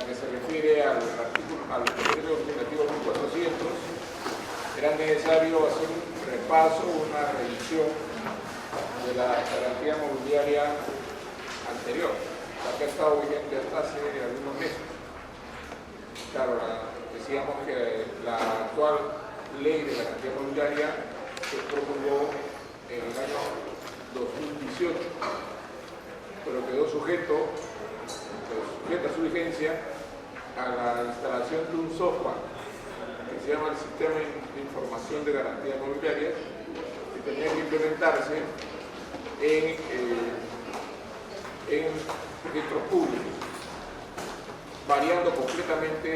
que se refiere al decreto legislativo 1400, era necesario hacer un repaso, una revisión de la garantía mobiliaria anterior, la que ha estado vigente hasta hace algunos meses. Claro, decíamos que la actual ley de garantía mobiliaria se promulgó en el año 2018, pero quedó sujeta a su vigencia a la instalación de un software que se llama el Sistema de Información de Garantías Mobiliarias, que tenía que implementarse en registros públicos, variando completamente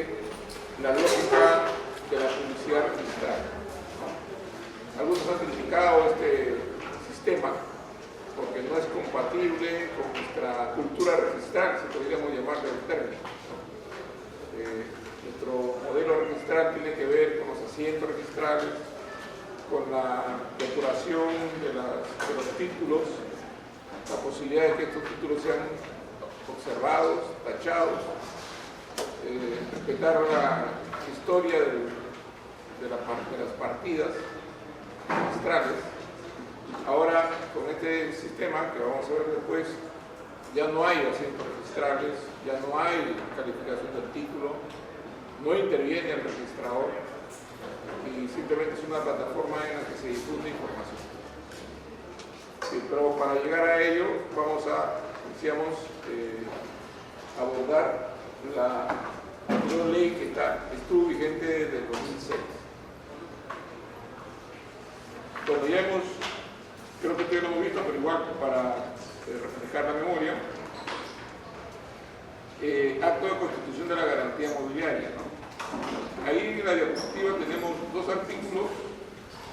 la lógica de la publicidad registrada. Algunos han criticado este sistema porque no es compatible con nuestra cultura registral, si podríamos llamarle el término. Nuestro modelo registral tiene que ver con los asientos registrales, con la depuración de los títulos, la posibilidad de que estos títulos sean observados, tachados, respetar la historia de las partidas registrales. Ahora, con este sistema que vamos a ver después, ya no hay asientos registrables, ya no hay calificación del título, no interviene el registrador y simplemente es una plataforma en la que se difunde información. Sí, pero para llegar a ello vamos a, decíamos, abordar la nueva ley que estuvo vigente desde el 2006. Bueno, ya creo que ustedes lo hemos visto, pero igual para refrescar la memoria, acto de constitución de la garantía mobiliaria, ¿no? Ahí en la diapositiva tenemos dos artículos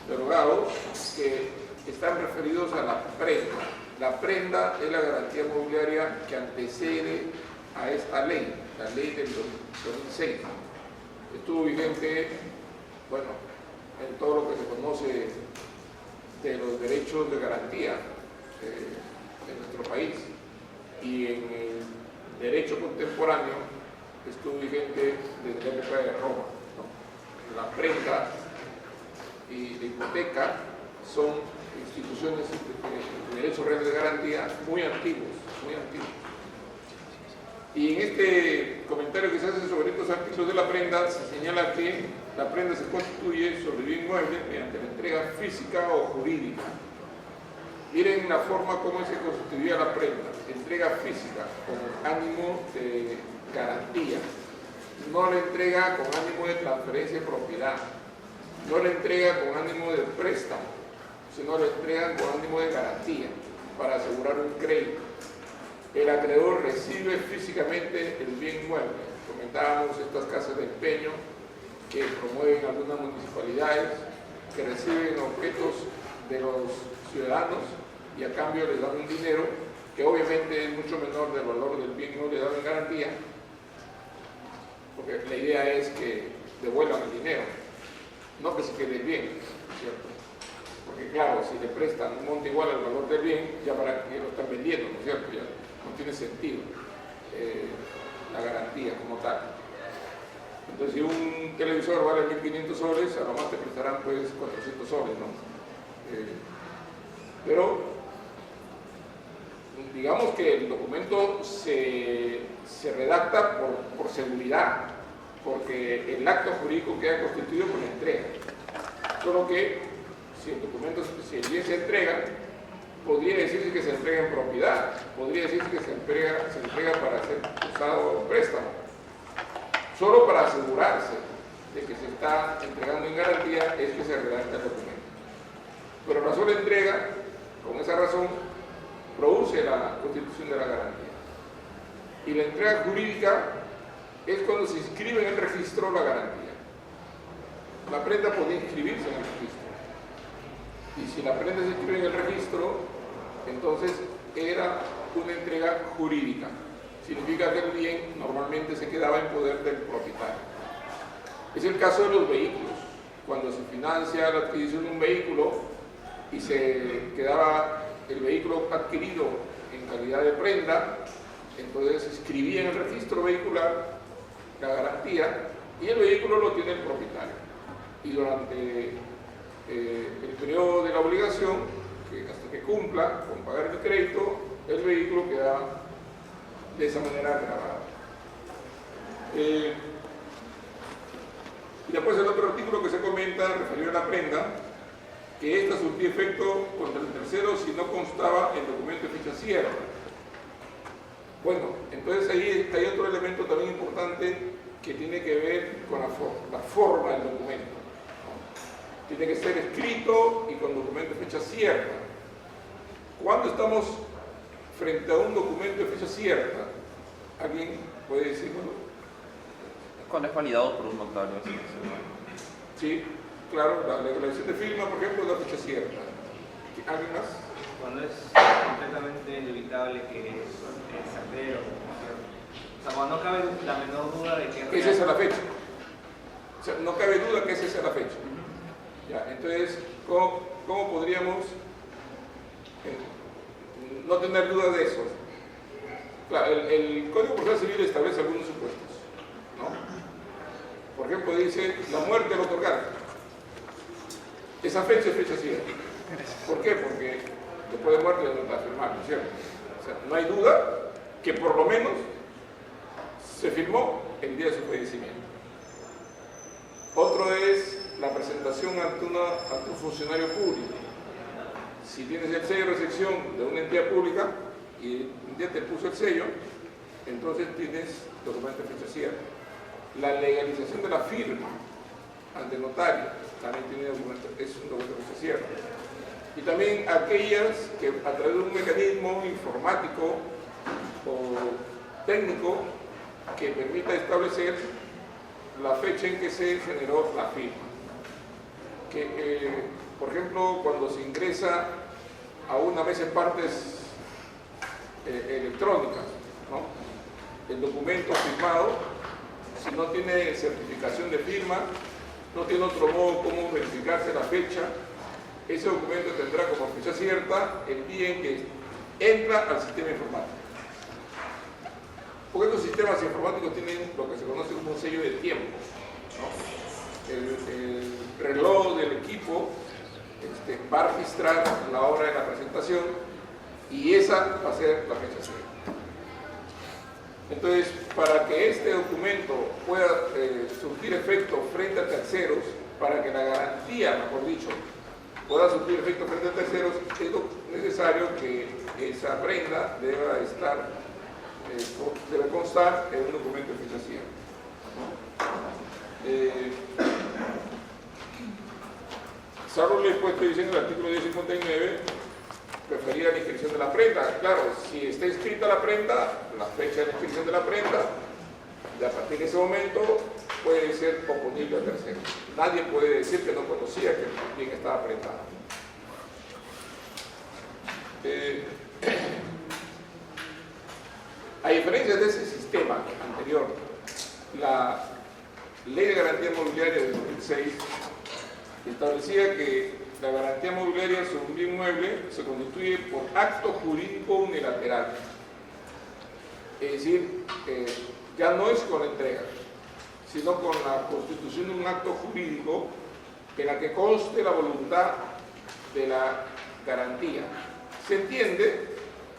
derogados que están referidos a la prenda. La prenda es la garantía mobiliaria que antecede a esta ley, la ley del 2006. Estuvo vigente, bueno, en todo lo que se conoce de los derechos de garantía en nuestro país, y en el derecho contemporáneo estuvo vigente desde la época de Roma, ¿no? La prenda y la hipoteca son instituciones de derecho real de garantía muy antiguos, muy antiguos. Y en este comentario que se hace sobre estos artículos de la prenda, se señala que la prenda se constituye sobre bien inmueble mediante la entrega física o jurídica. Miren la forma como se constituía la prenda: entrega física con ánimo de garantía, no la entrega con ánimo de transferencia de propiedad, no la entrega con ánimo de préstamo, sino la entrega con ánimo de garantía para asegurar un crédito. El acreedor recibe físicamente el bien inmueble. Comentábamos estas casas de empeño que promueven algunas municipalidades, que reciben objetos de los ciudadanos y a cambio les dan un dinero que obviamente es mucho menor del valor del bien inmueble dado en garantía, porque la idea es que devuelvan el dinero, no que se quede el bien, ¿cierto? Porque claro, si le prestan un monto igual al valor del bien, ya para que lo están vendiendo, ¿no es cierto? Ya no tiene sentido la garantía como tal. Entonces, si un televisor vale 1.500 soles, a lo más te prestarán pues 400 soles, ¿no? Pero digamos que el documento se redacta por seguridad, porque el acto jurídico queda constituido por la entrega. Solo que si el documento, si el bien se entrega, podría decirse que se entrega en propiedad, podría decirse que se entrega para ser usado préstamo, solo para asegurarse de que se está entregando en garantía es que se redacta el documento. Pero la sola entrega, con esa razón, produce la constitución de la garantía. Y la entrega jurídica es cuando se inscribe en el registro la garantía. La prenda podía inscribirse en el registro. Y si la prenda se inscribe en el registro, entonces era una entrega jurídica. Significa que el bien normalmente se quedaba en poder del propietario. Es el caso de los vehículos. Cuando se financia la adquisición de un vehículo y se quedaba el vehículo adquirido en calidad de prenda, entonces se inscribía en el registro vehicular la garantía y el vehículo lo tiene el propietario. Y durante el periodo de la obligación, hasta que cumpla con pagar el crédito, el vehículo queda de esa manera grabado. Y después el otro artículo que se comenta referido a la prenda, que esta surtía efecto contra el tercero si no constaba en documento de fecha cierta. Bueno, entonces ahí hay otro elemento también importante que tiene que ver con la forma del documento. Tiene que ser escrito y con documento de fecha cierta. ¿Cuándo estamos frente a un documento de fecha cierta? ¿Alguien puede decirlo? Cuando es validado por un notario. Sí, claro, la declaración de firma, por ejemplo, es la fecha cierta. ¿Alguien más? Cuando es completamente inevitable que se altere o sea, cuando no cabe la menor duda de que es esa la fecha. O sea, no cabe duda que es esa la fecha. Ya, entonces, ¿cómo podríamos no tener duda de eso? Claro, el Código Procesal Civil establece algunos supuestos, ¿no? Por ejemplo, dice la muerte al otorgar. Esa fecha es fecha cierta. ¿Por qué? Porque después de muerte ya no está firmado, ¿no es cierto? O sea, no hay duda que por lo menos se firmó el día de su fallecimiento. Otro es la presentación ante un funcionario público. Si tienes el sello de recepción de una entidad pública y un día te puso el sello, entonces tienes documento de fecha cierta. La legalización de la firma ante el notario también tiene es un documento de fecha cierta. Y también aquellas que a través de un mecanismo informático o técnico que permita establecer la fecha en que se generó la firma. Por ejemplo, cuando se ingresa a una mesa de partes electrónicas, ¿no? El documento firmado, si no tiene certificación de firma, no tiene otro modo como verificarse la fecha, ese documento tendrá como fecha cierta el día en que entra al sistema informático. Porque estos sistemas informáticos tienen lo que se conoce como un sello de tiempo, ¿no? El reloj del equipo va a registrar la hora de la presentación y esa va a ser la fecha cierta. Entonces, para que este documento pueda surtir efecto frente a terceros, para que la garantía, mejor dicho, pueda surtir efecto frente a terceros, es necesario que esa prenda debe constar en un documento de fecha cierta. Salvo el expuesto diciendo el artículo 1059 referida a la inscripción de la prenda. Claro, si está inscrita la prenda, la fecha de la inscripción de la prenda, y a partir de ese momento puede ser oponible a terceros. Nadie puede decir que no conocía que el bien estaba prendado. A diferencia de ese sistema anterior, la Ley de Garantía Mobiliaria de 2006 establecía que la garantía mobiliaria sobre un bien mueble se constituye por acto jurídico unilateral. Es decir, ya no es con entrega, sino con la constitución de un acto jurídico en la que conste la voluntad de la garantía. Se entiende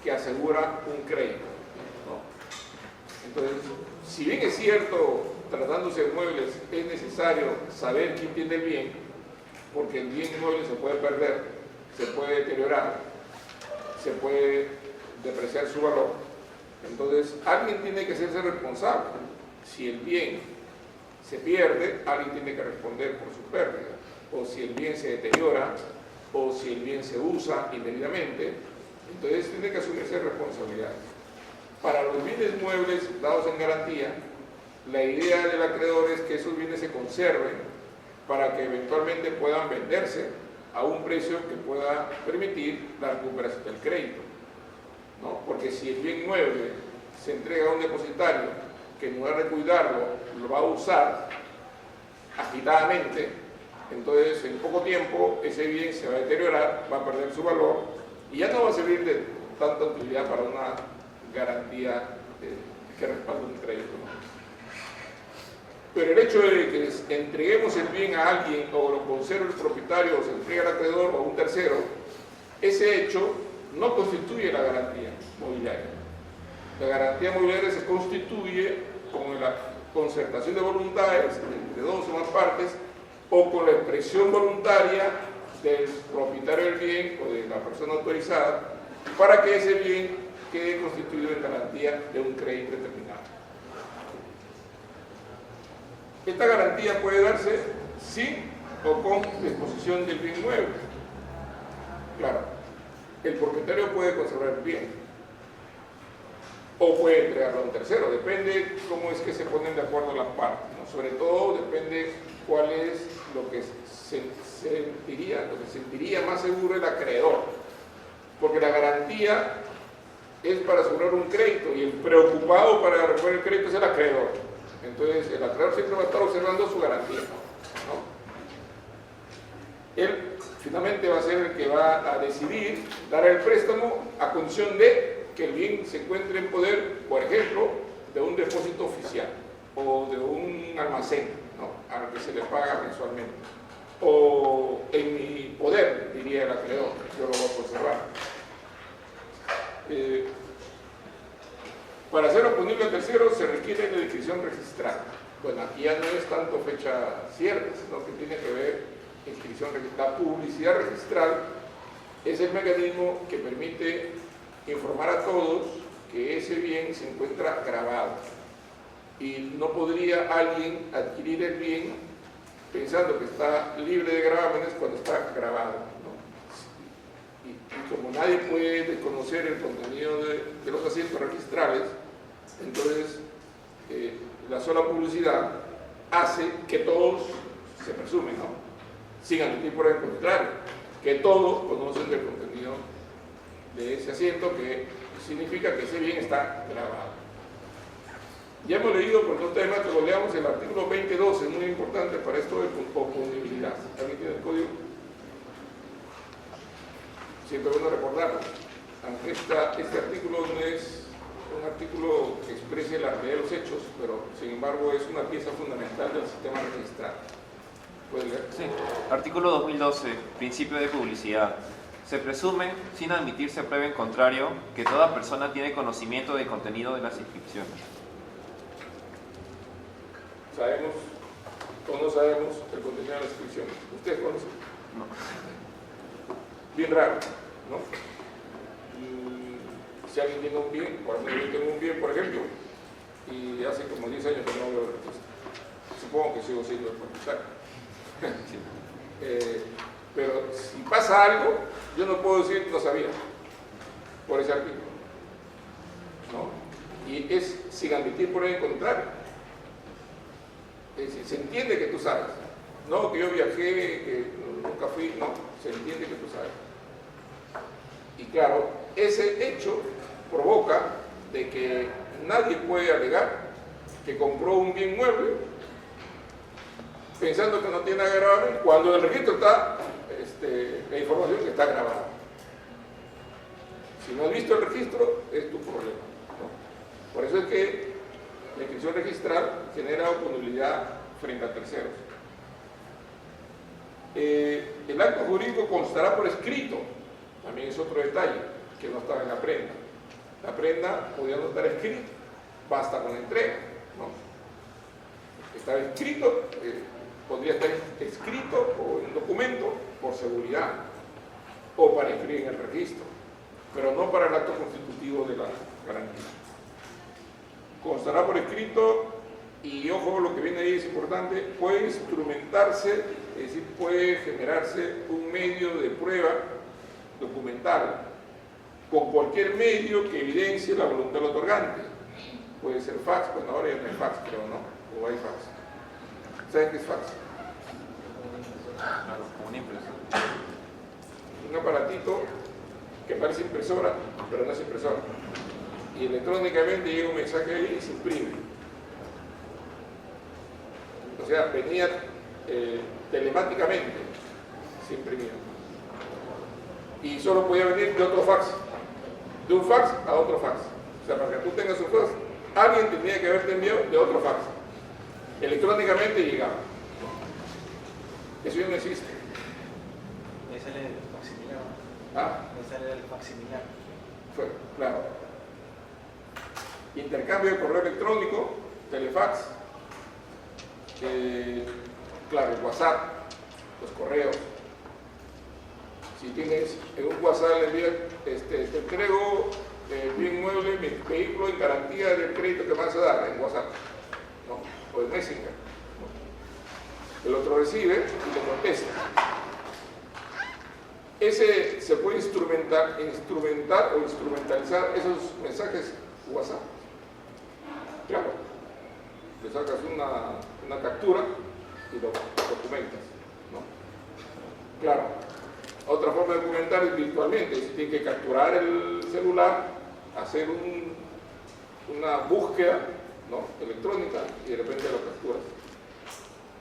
que asegura un crédito, ¿no? Entonces, si bien es cierto, tratándose de muebles, es necesario saber quién tiene el bien, porque el bien inmueble se puede perder, se puede deteriorar, se puede depreciar su valor. Entonces, alguien tiene que hacerse responsable. Si el bien se pierde, alguien tiene que responder por su pérdida. O si el bien se deteriora, o si el bien se usa indebidamente, entonces tiene que asumirse responsabilidades. Para los bienes muebles dados en garantía, la idea del acreedor es que esos bienes se conserven para que eventualmente puedan venderse a un precio que pueda permitir la recuperación del crédito, ¿no? Porque si el bien mueble se entrega a un depositario que en lugar de cuidarlo lo va a usar agitadamente, entonces en poco tiempo ese bien se va a deteriorar, va a perder su valor y ya no va a servir de tanta utilidad para una garantía que respalde un crédito, ¿no? Pero el hecho de que entreguemos el bien a alguien o lo conserve el propietario o se entregue al acreedor o a un tercero, ese hecho no constituye la garantía mobiliaria. La garantía mobiliaria se constituye con la concertación de voluntades entre dos o más partes o con la expresión voluntaria del propietario del bien o de la persona autorizada para que ese bien quede constituido en garantía de un crédito determinado. Esta garantía puede darse sin o con disposición del bien mueble. Claro, el propietario puede conservar el bien o puede entregarlo a un tercero, depende cómo es que se ponen de acuerdo las partes, ¿no? Sobre todo depende cuál es lo que sentiría más seguro el acreedor, porque la garantía es para asegurar un crédito y el preocupado para recuperar el crédito es el acreedor. Entonces el acreedor siempre va a estar observando su garantía, ¿no? Él finalmente va a ser el que va a decidir dar el préstamo a condición de que el bien se encuentre en poder, por ejemplo, de un depósito oficial o de un almacén, ¿no?, al que se le paga mensualmente, o en mi poder, diría el acreedor, yo lo voy a conservar. Para ser oponible al tercero se requiere la inscripción registral. Bueno, aquí ya no es tanto fecha cierta, sino que tiene que ver inscripción registral. La publicidad registral es el mecanismo que permite informar a todos que ese bien se encuentra grabado. Y no podría alguien adquirir el bien pensando que está libre de gravámenes cuando está grabado, ¿no? Y como nadie puede desconocer el contenido de los asientos registrales, entonces la sola publicidad hace que todos se presumen, ¿no?, sin admitir por el contrario, que todos conocen del contenido de ese asiento, que significa que ese bien está grabado. Ya hemos leído por dos temas, que lo leamos, el artículo 20.12, es muy importante para esto de oponibilidad. ¿Alguien tiene el código? Siempre es bueno recordarlo, aunque este artículo no es un artículo que exprese la realidad de los hechos, pero sin embargo es una pieza fundamental del sistema registral. ¿Puedes leer? Sí. Artículo 2012, principio de publicidad. Se presume, sin admitirse prueba en contrario, que toda persona tiene conocimiento del contenido de las inscripciones. ¿Sabemos o no sabemos el contenido de las inscripciones? ¿Ustedes conocen? No. Bien raro, ¿no? Si alguien tiene un bien, por ejemplo, yo tengo un bien, por ejemplo, y hace como 10 años que no veo el registro. Supongo que sigo siendo el propietario. Sí. Pero si pasa algo, yo no puedo decir que no sabía por ese artículo, ¿no? Y es sin admitir por el contrario. Es decir, se entiende que tú sabes. No que yo viajé, que nunca fui, no, se entiende que tú sabes. Y claro, ese hecho provoca de que nadie puede alegar que compró un bien mueble pensando que no tiene gravamen, cuando en el registro está la información que está grabada. Si no has visto el registro, es tu problema, ¿no? Por eso es que la inscripción registral genera oponibilidad frente a terceros. El acto jurídico constará por escrito, también es otro detalle que no estaba en la prenda. La prenda podía no estar escrita, basta con la entrega, ¿no? Estaba escrito, podría estar escrito o en un documento por seguridad o para inscribir en el registro, pero no para el acto constitutivo de la garantía. Constará por escrito y, ojo, lo que viene ahí es importante, puede instrumentarse, es decir, puede generarse un medio de prueba documental con cualquier medio que evidencie la voluntad del otorgante. Puede ser fax, bueno, ahora ya no hay fax, creo, ¿no? O hay fax. ¿Saben qué es fax? Claro, como una impresora. Un aparatito que parece impresora, pero no es impresora. Y electrónicamente llega un mensaje ahí y se imprime. O sea, venía telemáticamente, se imprimía. Y solo podía venir de otro fax, de un fax a otro fax. O sea, para que tú tengas un fax, alguien tenía que haberte enviado de otro fax. electrónicamente llegaba. Eso ya no existe. Ahí sale el facsimilar. ¿Ah? Ahí sale el facsimilar. Claro. Intercambio de correo electrónico, telefax, claro, el WhatsApp, los correos. Si tienes en un WhatsApp, le envías, te entrego el bien inmueble, mi vehículo en garantía del crédito que vas a dar en WhatsApp, ¿no? O en Messenger, ¿no? El otro recibe y le contesta. Ese se puede instrumentar o instrumentalizar esos mensajes WhatsApp. Claro, le sacas una captura y lo documentas, ¿no? Claro, otra forma de documentar es virtualmente, si tiene que capturar el celular, hacer una búsqueda, ¿no?, electrónica y de repente lo capturas.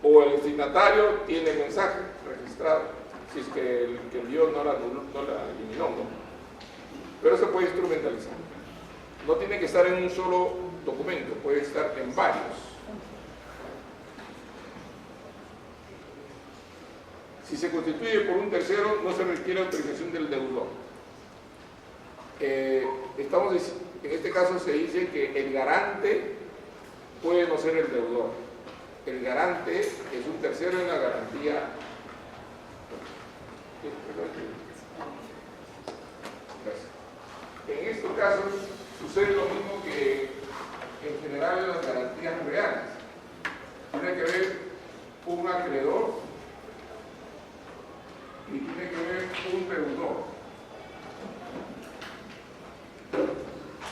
O el destinatario tiene el mensaje registrado, si es que el que envió no la eliminó, ¿no? Pero se puede instrumentalizar. No tiene que estar en un solo documento, puede estar en varios. Si se constituye por un tercero, no se requiere autorización del deudor. En este caso se dice que el garante puede no ser el deudor. El garante es un tercero en la garantía. En estos casos sucede lo mismo que en general en las garantías reales. Tiene que haber un acreedor y tiene que haber un deudor.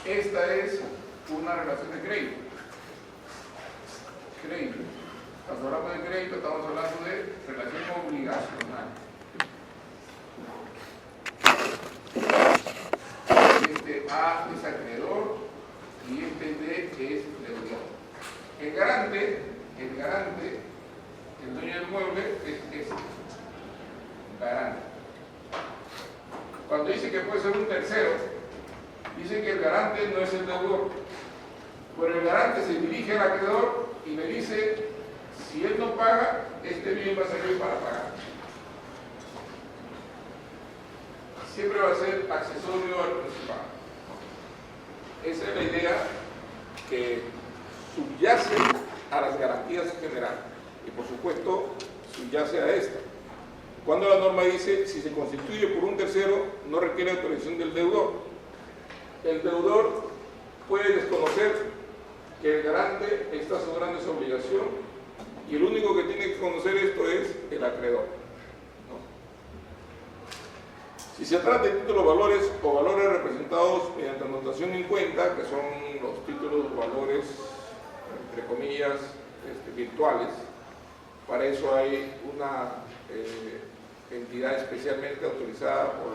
Esta es una relación de crédito. Cuando hablamos de crédito estamos hablando de relación obligacional. Este A es acreedor y este D es deudor. El garante, el dueño del mueble es garante. Cuando dice que puede ser un tercero, dice que el garante no es el deudor, pero el garante se dirige al acreedor y le dice: si él no paga, este bien va a servir para pagar. Siempre va a ser accesorio al principal. Esa es la idea que subyace a las garantías en general y por supuesto subyace a esta. Cuando la norma dice: si se constituye por un tercero, no requiere autorización del deudor. El deudor puede desconocer que el garante está asegurando esa obligación y el único que tiene que conocer esto es el acreedor, ¿no? Si se trata de títulos valores o valores representados mediante anotación en cuenta, que son los títulos valores, entre comillas, virtuales, para eso hay una entidad especialmente autorizada por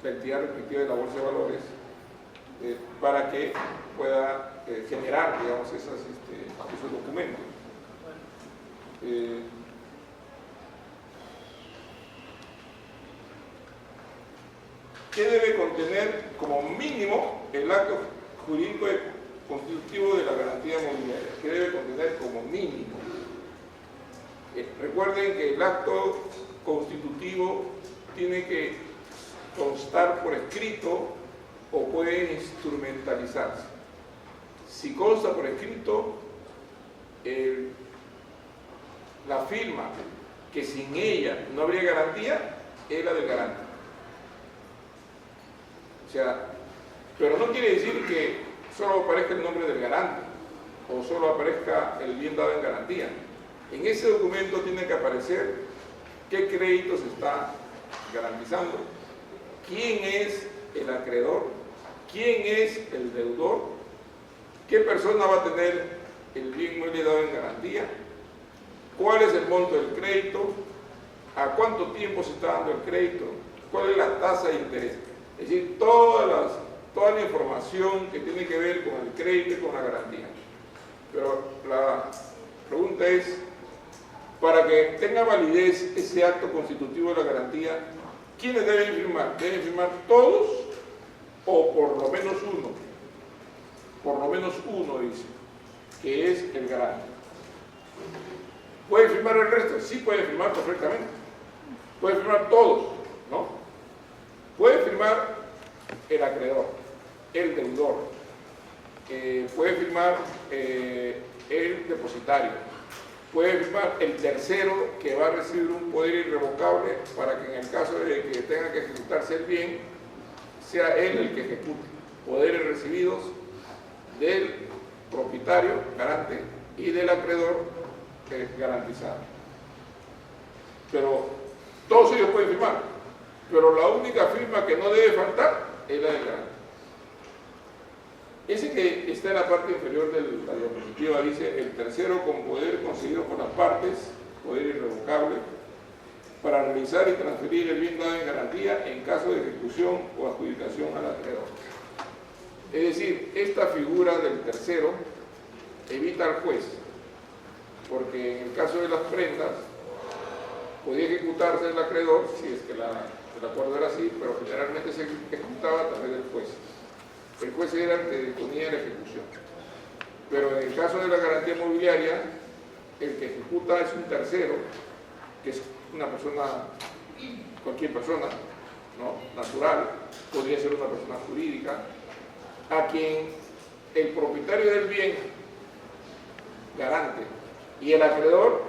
la entidad respectiva de la Bolsa de Valores, para que pueda generar, digamos, esos documentos. ¿Qué debe contener como mínimo el acto jurídico constitutivo de la garantía mobiliaria? ¿Qué debe contener como mínimo? Recuerden que el acto constitutivo tiene que constar por escrito o puede instrumentalizarse. Si consta por escrito, la firma, que sin ella no habría garantía, es la del garante. O sea, pero no quiere decir que solo aparezca el nombre del garante o solo aparezca el bien dado en garantía. En ese documento tiene que aparecer qué crédito se está garantizando, quién es el acreedor, quién es el deudor, qué persona va a tener el bien mueble dado en garantía, cuál es el monto del crédito, a cuánto tiempo se está dando el crédito, cuál es la tasa de interés. Es decir, toda la información que tiene que ver con el crédito y con la garantía. Pero la pregunta es, para que tenga validez ese acto constitutivo de la garantía, ¿quiénes deben firmar? ¿Deben firmar todos o por lo menos uno? por lo menos uno, dice, que es el garante. ¿Puede firmar el resto? Sí puede firmar perfectamente. Puede firmar todos, ¿no? Puede firmar el acreedor, el deudor, puede firmar el depositario, puede firmar el tercero que va a recibir un poder irrevocable para que en el caso de que tenga que ejecutarse el bien, sea él el que ejecute. Poderes recibidos del propietario, garante, y del acreedor garantizado. Pero todos ellos pueden firmar, pero la única firma que no debe faltar es la del garante. Ese que está en la parte inferior de la diapositiva dice: el tercero con poder concedido por las partes, poder irrevocable, para realizar y transferir el bien dado en garantía en caso de ejecución o adjudicación al acreedor. Es decir, esta figura del tercero evita al juez, porque en el caso de las prendas podía ejecutarse el acreedor si es que el acuerdo era así, pero generalmente se ejecutaba a través del juez. El juez era el que disponía la ejecución. Pero en el caso de la garantía mobiliaria, el que ejecuta es un tercero, que es una persona, cualquier persona, ¿no?, natural, podría ser una persona jurídica, a quien el propietario del bien, garante, y el acreedor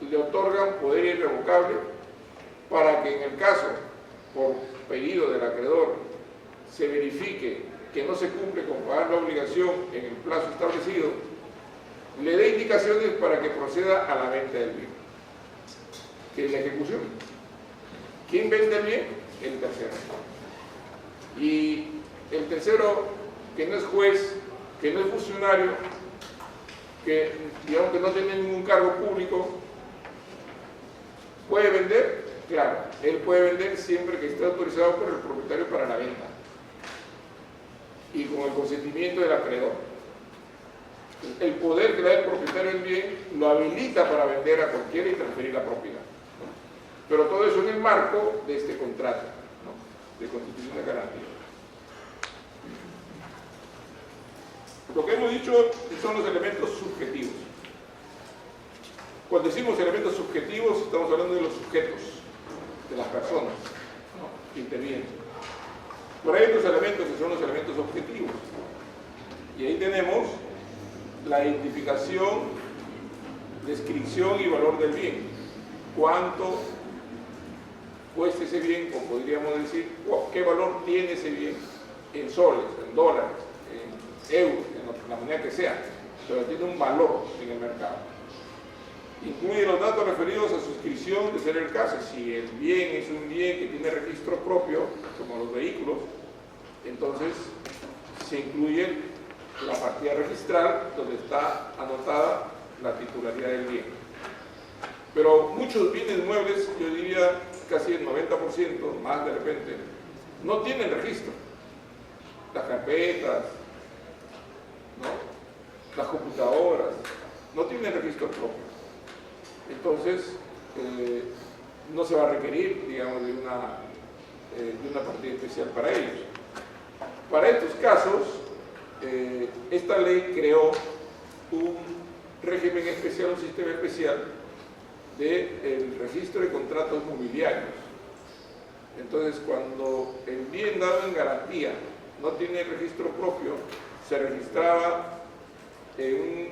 le otorgan poder irrevocable para que en el caso, por pedido del acreedor, se verifique que no se cumple con pagar la obligación en el plazo establecido, le dé indicaciones para que proceda a la venta del bien, que es la ejecución. ¿Quién vende el bien? El tercero. Y el tercero, que no es juez, que no es funcionario, que digamos que no tiene ningún cargo público, ¿puede vender? Claro, él puede vender siempre que esté autorizado por el propietario para la venta y con el consentimiento del acreedor. El poder que da el propietario del bien lo habilita para vender a cualquiera y transferir la propiedad, ¿no? Pero todo eso en el marco de este contrato, ¿no?, de constitución de garantía. Lo que hemos dicho son los elementos subjetivos. Cuando decimos elementos subjetivos, estamos hablando de los sujetos, de las personas, ¿no?, que intervienen. Por ahí hay otros elementos que son los elementos objetivos. Y ahí tenemos la identificación, descripción y valor del bien. ¿Cuánto cuesta ese bien? O podríamos decir, ¿qué valor tiene ese bien? En soles, en dólares, en euros, en la moneda que sea. Pero tiene un valor en el mercado. Incluye los datos referidos a suscripción, de ser el caso. Si el bien es un bien que tiene registro propio, como los vehículos, entonces se incluye la partida registral donde está anotada la titularidad del bien. Pero muchos bienes muebles, yo diría casi el 90%, más de repente, no tienen registro. Las carpetas, ¿no?, las computadoras, no tienen registro propio. Entonces, no se va a requerir, digamos, de una partida especial para ellos. Para estos casos, esta ley creó un régimen especial, un sistema especial del registro de contratos mobiliarios. Entonces, cuando el bien dado en garantía no tiene registro propio, se registraba en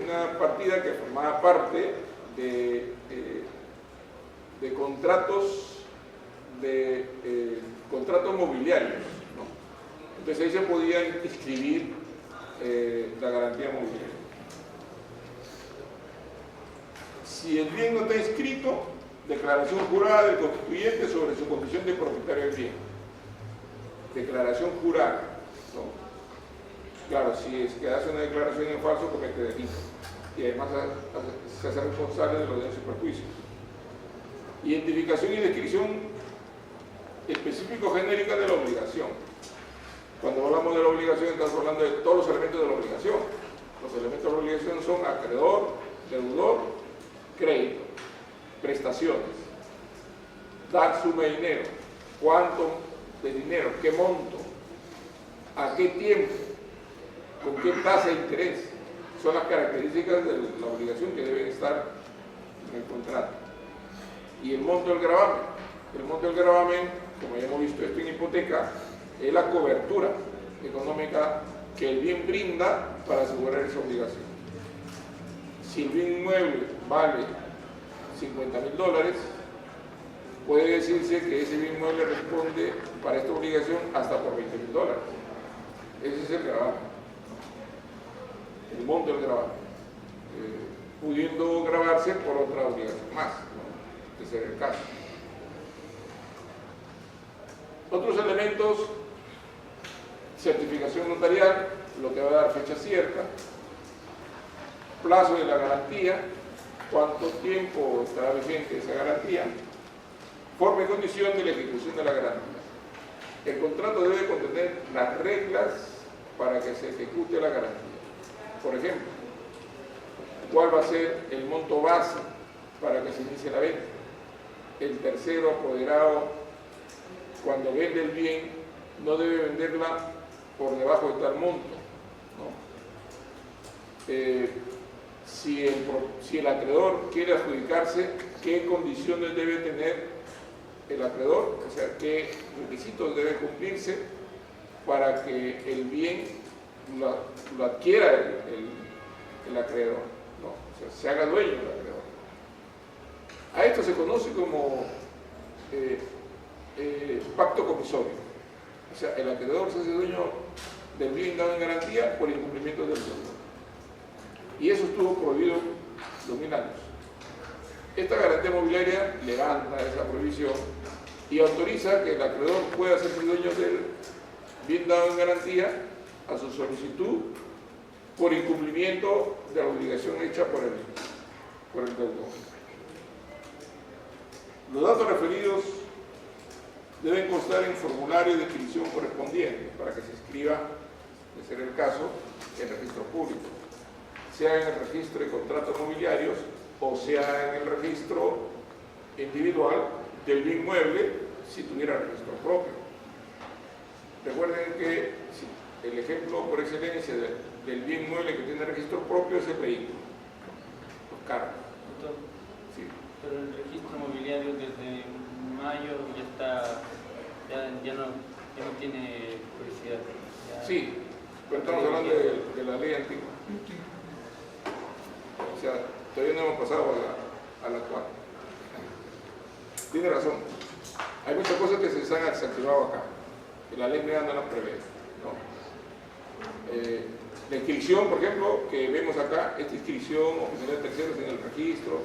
una partida que formaba parte de contratos mobiliarios, ¿no? Entonces ahí se podía inscribir la garantía mobiliaria. Si el bien no está inscrito, declaración jurada del constituyente sobre su condición de propietario del bien. Declaración jurada, ¿no? Claro, si es que hace una declaración en falso, comete delito. Y además se hace responsable de los daños y perjuicios. Identificación y descripción específico genérica de la obligación. Cuando hablamos de la obligación, estamos hablando de todos los elementos de la obligación. Los elementos de la obligación son acreedor, deudor, crédito, prestaciones, dar suma de dinero, cuánto de dinero, qué monto, a qué tiempo, con qué tasa de interés. Son las características de la obligación que deben estar en el contrato. Y el monto del gravamen. El monto del gravamen, como ya hemos visto esto en hipoteca, es la cobertura económica que el bien brinda para asegurar esa obligación. Si el bien inmueble vale $50.000, puede decirse que ese bien inmueble responde para esta obligación hasta por $20.000. Ese es el gravamen, el monto del gravamen, pudiendo gravarse por otra obligación más, ¿no? Ese es el caso. Otros elementos: certificación notarial, lo que va a dar fecha cierta, plazo de la garantía, cuánto tiempo estará vigente esa garantía, forma y condición de la ejecución de la garantía. El contrato debe contener las reglas para que se ejecute la garantía. Por ejemplo, cuál va a ser el monto base para que se inicie la venta. El tercero apoderado, cuando vende el bien, no debe venderla por debajo de tal monto, ¿no? Si el acreedor quiere adjudicarse, ¿qué condiciones debe tener el acreedor? O sea, ¿qué requisitos debe cumplirse para que el bien lo adquiera el acreedor, ¿no? O sea, se haga dueño del acreedor. A esto se conoce como pacto comisorio. O sea, el acreedor se hace dueño del bien dado en garantía por incumplimiento del deudor. Y eso estuvo prohibido 2000 años. Esta garantía mobiliaria levanta esa prohibición y autoriza que el acreedor pueda hacerse dueño del bien dado en garantía a su solicitud por incumplimiento de la obligación hecha por el deudor. Los datos referidos deben constar en formulario de inscripción correspondiente para que se inscriba, de ser el caso, en el registro público, sea en el registro de contratos mobiliarios o sea en el registro individual del bien mueble, si tuviera registro propio. Recuerden que el ejemplo por excelencia del bien mueble que tiene registro propio es el vehículo, los carros. Sí. Pero el registro mobiliario desde mayo ya no tiene publicidad. Sí, pero estamos hablando de la ley antigua. O sea, todavía no hemos pasado a la actual. Tiene razón. Hay muchas cosas que se han desactivado acá, que la ley media no las prevé, ¿no? La inscripción, por ejemplo, que vemos acá, esta inscripción, oficiales de terceros en el registro,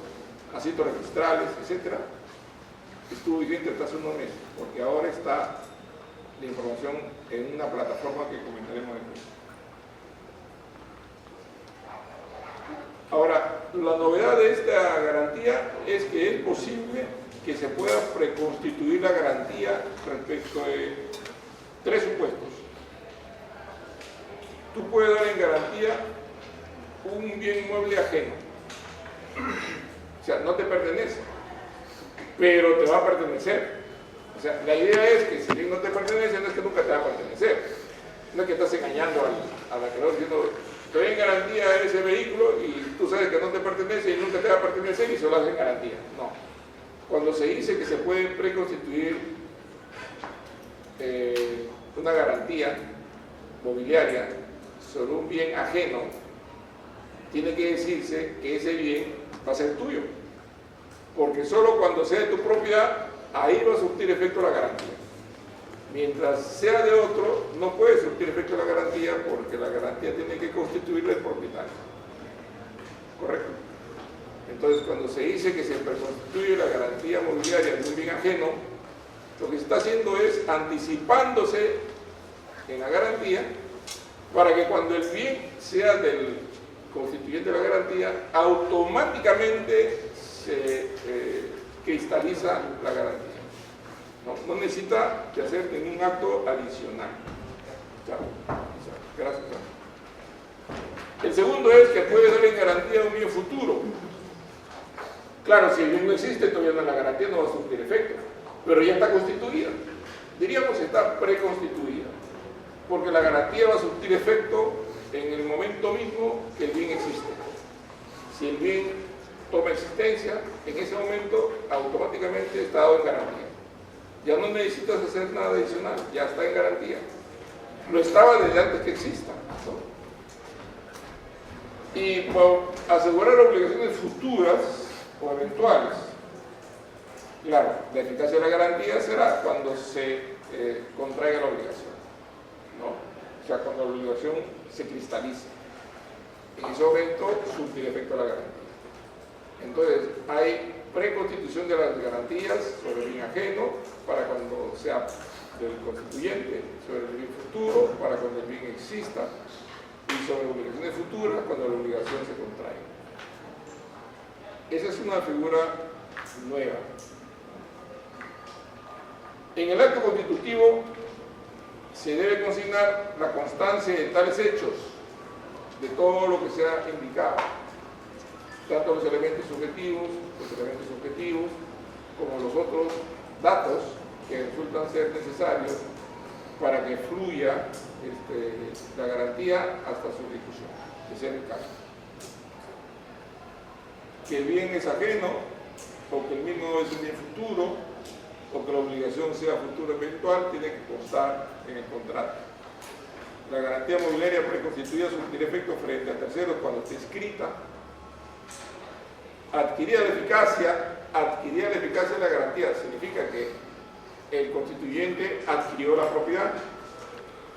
asientos registrales, etcétera, estuvo vigente hasta hace unos meses, porque ahora está la información en una plataforma que comentaremos después. Ahora, la novedad de esta garantía es que es posible que se pueda preconstituir la garantía respecto de 3 supuestos. Tú puedes dar en garantía un bien inmueble ajeno, o sea, no te pertenece, pero te va a pertenecer. O sea, la idea es que si bien no te pertenece, no es que nunca te va a pertenecer, no es que estás engañando al acreedor diciendo: te doy en garantía ese vehículo y tú sabes que no te pertenece y nunca te va a pertenecer y se lo das en garantía. No. Cuando se dice que se puede preconstituir una garantía mobiliaria sobre un bien ajeno, tiene que decirse que ese bien va a ser tuyo, porque solo cuando sea de tu propiedad, ahí va a surtir efecto la garantía. Mientras sea de otro, no puede surtir efecto la garantía, porque la garantía tiene que constituirla el propietario. ¿Correcto? Entonces, cuando se dice que se preconstituye la garantía mobiliaria de un bien ajeno, lo que se está haciendo es anticipándose en la garantía para que cuando el bien sea del constituyente de la garantía, automáticamente se cristaliza la garantía. No necesita de hacer ningún acto adicional. Gracias. El segundo es que puede dar en garantía un bien futuro. Claro, si el bien no existe, todavía la garantía no va a surtir efecto, pero ya está constituida. Diríamos que está preconstituida, porque la garantía va a surtir efecto en el momento mismo que el bien existe. Si el bien toma existencia, en ese momento automáticamente está dado en garantía. Ya no necesitas hacer nada adicional, ya está en garantía. Lo estaba desde antes que exista, ¿no? Y por asegurar obligaciones futuras o eventuales, claro, la eficacia de la garantía será cuando se contraiga la obligación, ¿no? O sea, cuando la obligación se cristalice. En ese momento surtirá efecto la garantía. Entonces, hay preconstitución de las garantías sobre el bien ajeno para cuando sea del constituyente, sobre el bien futuro para cuando el bien exista, y sobre obligaciones futuras cuando la obligación se contraiga. Esa es una figura nueva. En el acto constitutivo se debe consignar la constancia de tales hechos, de todo lo que sea indicado, tanto los elementos subjetivos, como los otros datos que resultan ser necesarios para que fluya la garantía hasta su ejecución, de ser el caso. Que el bien es ajeno, o que el mismo es un bien futuro, o que la obligación sea futuro eventual, tiene que constar en el contrato. La garantía mobiliaria preconstituida surtirá efecto frente a terceros cuando esté escrita. Adquirida la eficacia de la garantía significa que el constituyente adquirió la propiedad,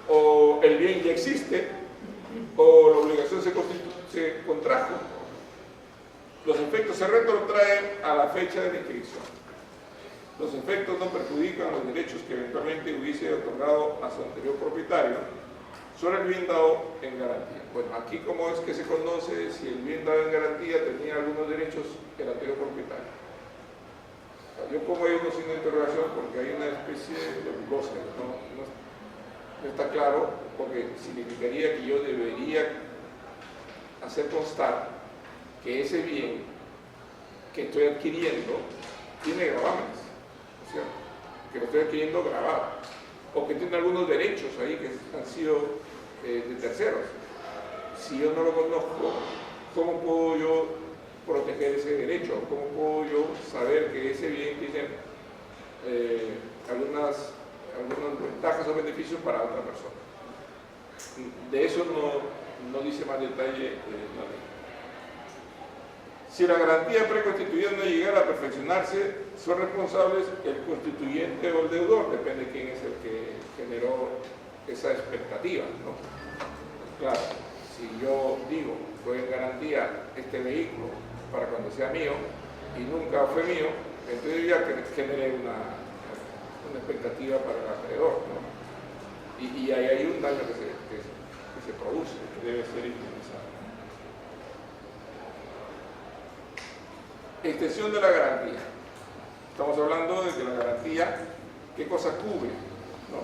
o el bien ya existe, o la obligación se contrajo. Los efectos se retrotraen a la fecha de la inscripción. Los efectos no perjudican los derechos que eventualmente hubiese otorgado a su anterior propietario sobre el bien dado en garantía. Bueno, aquí como es que se conoce si el bien dado en garantía tenía algunos derechos el anterior propietario. Yo pongo ahí un signo de interrogación porque hay una especie de glosa, no está claro, porque significaría que yo debería hacer constar que ese bien que estoy adquiriendo tiene gravámenes, ¿cierto? Que lo estoy adquiriendo grabado, o que tiene algunos derechos ahí que han sido de terceros. Si yo no lo conozco, ¿cómo puedo yo proteger ese derecho? ¿Cómo puedo yo saber que ese bien tiene algunas ventajas o beneficios para otra persona? De eso no dice más detalle la ley. Si la garantía preconstituida no llegara a perfeccionarse, son responsables el constituyente o el deudor, depende de quién es el que generó esa expectativa, ¿no? Claro, si yo digo, doy en garantía este vehículo para cuando sea mío y nunca fue mío, entonces yo ya generé una expectativa para el acreedor, ¿no? Y ahí hay un daño que se produce, que debe ser indemnizado. Extensión de la garantía. Estamos hablando de que la garantía, ¿qué cosa cubre? ¿No?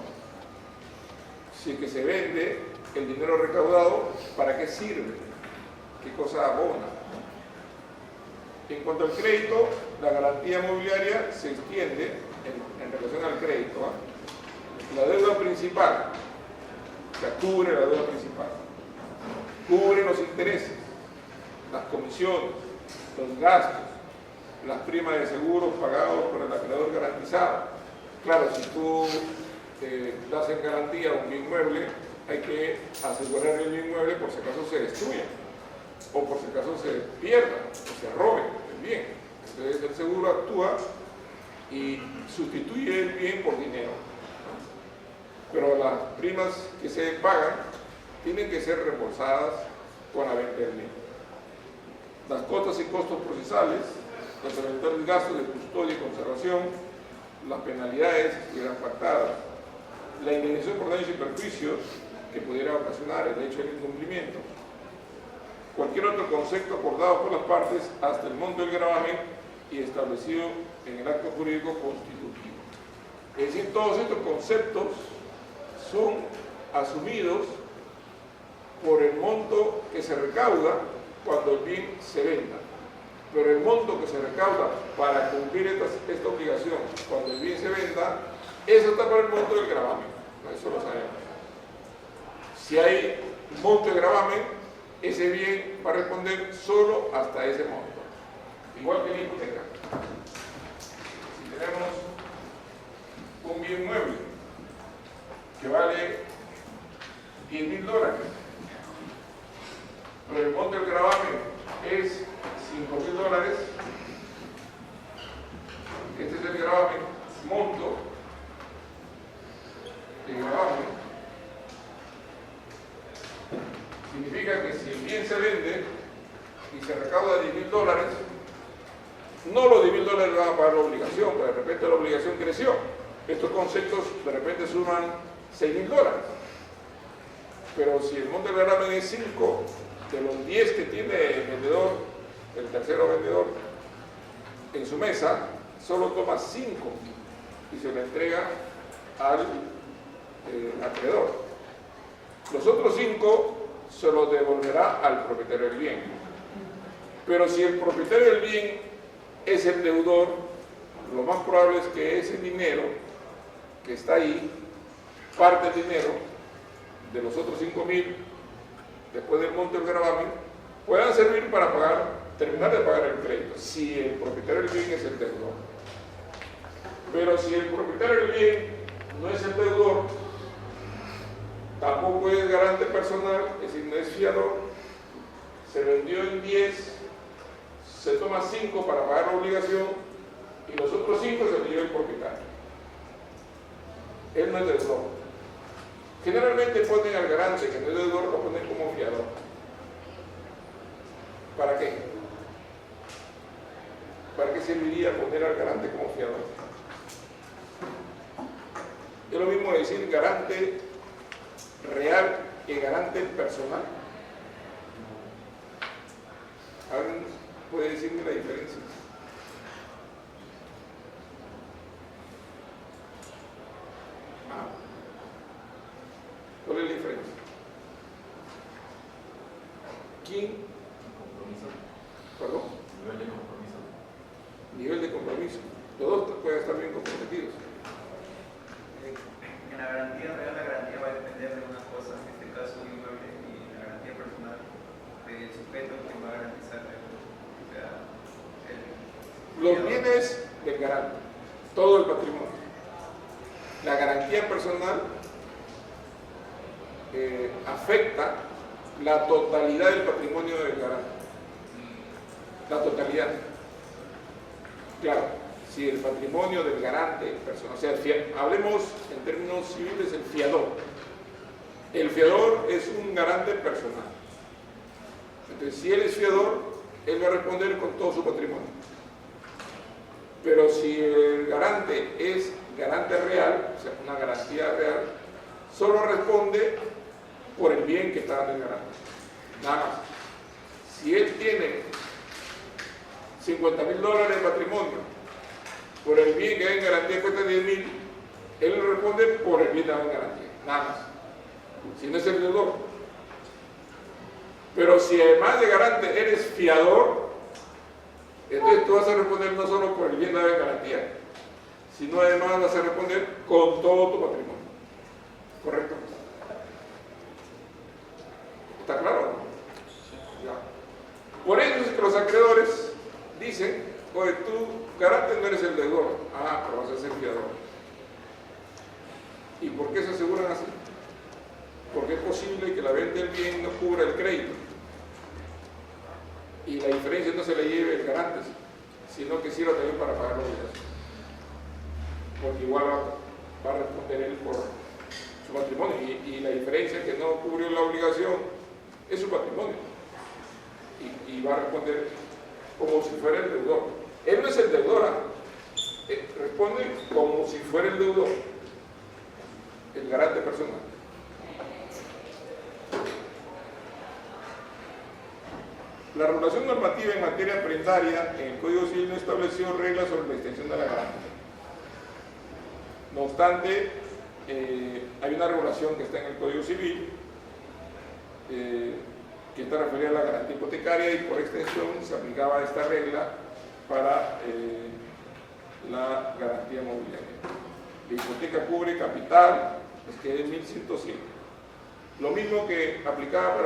Si es que se vende el dinero recaudado, ¿para qué sirve? ¿Qué cosa abona? En cuanto al crédito, la garantía mobiliaria se extiende en relación al crédito, ¿eh? La deuda principal, o sea, cubre la deuda principal, cubre los intereses, las comisiones, los gastos, las primas de seguros pagados por el acreedor garantizado. Claro, si tú das en garantía un bien mueble, hay que asegurar el bien mueble por si acaso se destruya, o por si acaso se pierda, o se robe el bien. Entonces el seguro actúa y sustituye el bien por dinero. Pero las primas que se pagan tienen que ser reembolsadas con la venta del bien. Las cuotas y costos procesales, los eventuales gastos de custodia y conservación, las penalidades que estuvieran pactadas, la indemnización por daños y perjuicios que pudiera ocasionar el hecho del incumplimiento, cualquier otro concepto acordado por las partes hasta el monto del gravamen y establecido en el acto jurídico constitutivo. Es decir, todos estos conceptos son asumidos por el monto que se recauda cuando el bien se venda. Pero el monto que se recauda para cumplir esta obligación cuando el bien se venda, eso está por el monto del gravamen. Eso lo sabemos. Si hay monto de gravamen, ese bien va a responder solo hasta ese monto. Igual que la hipoteca. Si tenemos un bien mueble que vale $10.000, pero el monto del gravamen es $5.000, este es el gravamen, monto de gravamen, significa que si el bien se vende y se recauda $10.000, no los $10.000 van a pagar la obligación, pero de repente la obligación creció. Estos conceptos de repente suman $6.000. Pero si el monto del gravamen es 5, de los 10 que tiene el vendedor, el tercero vendedor, en su mesa, solo toma 5 y se le entrega al acreedor. Los otros 5 se los devolverá al propietario del bien. Pero si el propietario del bien es el deudor, lo más probable es que ese dinero que está ahí, parte del dinero de los otros 5.000, después del monto del gravamen, puedan servir para terminar de pagar el crédito, si el propietario del bien es el deudor. Pero si el propietario del bien no es el deudor, tampoco es garante personal, es decir, no es fiador, se vendió en 10, se toma 5 para pagar la obligación y los otros 5 se los lleva el propietario. Él no es deudor. Generalmente ponen al garante, que no es deudor, lo ponen como fiador. ¿Para qué? ¿Para qué serviría poner al garante como fiador? Es lo mismo decir garante real que garante personal. ¿Alguien puede decirme la diferencia? ¿Cuál es la diferencia? ¿Quién? Compromiso. ¿Perdón? Nivel de compromiso. Nivel de compromiso. Los dos pueden estar bien comprometidos. En la garantía real, la garantía va a depender de unas cosas, en este caso un inmueble, y en la garantía personal del sujeto que va a garantizar los bienes del garante, todo el patrimonio. La garantía personal afecta la totalidad del patrimonio del garante. La totalidad. Claro, si el patrimonio del garante personal, o sea, hablemos en términos civiles, el fiador. El fiador es un garante personal. Entonces, si él es fiador, él va a responder con todo su patrimonio. Pero si el garante es garante real, o sea, una garantía real, solo responde por el bien que está dando el garante. Nada más. Si él tiene $50.000 de patrimonio, por el bien que hay en garantía cuesta 10.000, él responde por el bien dado en garantía. Nada más. Si no es el deudor. Pero si además de garante eres fiador, entonces tú vas a responder no solo por el bien dado en garantía, sino además vas a responder con todo tu patrimonio. ¿Correcto? ¿Está claro? Ya. Por eso es que los acreedores dicen, oye, tú garante no eres el deudor, pero vas a ser fiador. ¿Y por qué se aseguran así? Porque es posible que la venta del bien no cubra el crédito y la diferencia no se la lleve el garante, sino que sirva también para pagar la obligación, porque igual va a responder él por su patrimonio y la diferencia que no cubrió la obligación es su patrimonio y va a responder como si fuera el deudor. Él no es el deudor, responde como si fuera el deudor, el garante personal. La regulación normativa en materia prendaria en el Código Civil no estableció reglas sobre la extensión de la garantía. No obstante, hay una regulación que está en el Código Civil que está referida a la garantía hipotecaria y por extensión se aplicaba esta regla para la garantía mobiliaria. La hipoteca cubre capital, es que es 1100. Lo mismo que aplicaba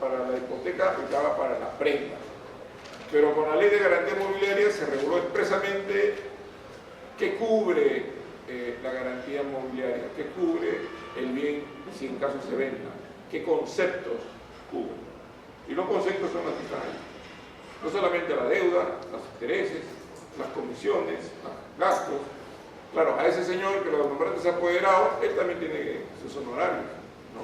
para la hipoteca, aplicaba para la prenda. Pero con la ley de garantía mobiliaria se reguló expresamente qué cubre la garantía mobiliaria, qué cubre el bien si en caso se venda, qué conceptos cubre. Y los conceptos son los que están ahí. No solamente la deuda, los intereses, las comisiones, los gastos. Claro, a ese señor que lo nombraste apoderado, él también tiene sus honorarios, ¿no?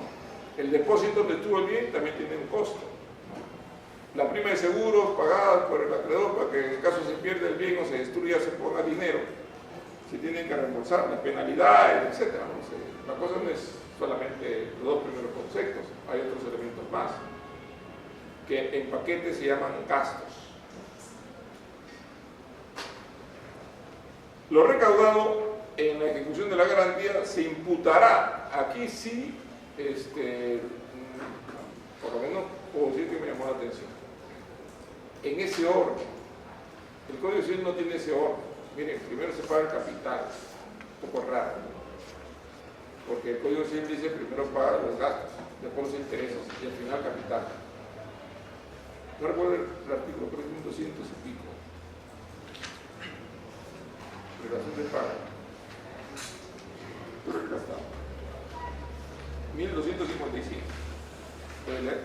El depósito donde estuvo el bien también tiene un costo, ¿no? La prima de seguros pagada por el acreedor para que en caso se pierda el bien o se destruya se ponga dinero, se tienen que reembolsar las penalidades, etc. ¿no? La cosa no es solamente los dos primeros conceptos, hay otros elementos más que en paquete se llaman gastos. Lo recaudado en la ejecución de la garantía se imputará. Aquí sí, por lo menos puedo decir que me llamó la atención. En ese orden. El Código Civil no tiene ese orden. Miren, primero se paga el capital. Un poco raro, ¿no? Porque el Código Civil dice primero paga los gastos, después los intereses y al final capital. No recuerdo el artículo, pero es 1200 y pico. Relación de pago. Pero acá está. 1255. ¿Puede leer?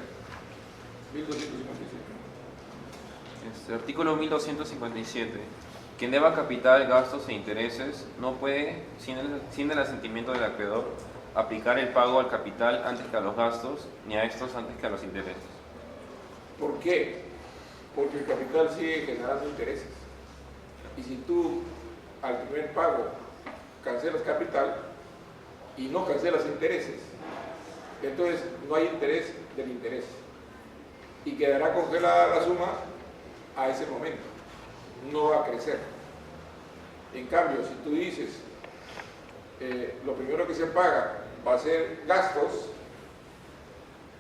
1255. Artículo 1257. Quien deba capital, gastos e intereses no puede, sin el asentimiento del acreedor, aplicar el pago al capital antes que a los gastos, ni a estos antes que a los intereses. ¿Por qué? Porque el capital sigue generando intereses. Y si tú al primer pago cancelas capital y no cancelas intereses, entonces no hay interés del interés y quedará congelada la suma a ese momento, no va a crecer. En cambio, si tú dices lo primero que se paga va a ser gastos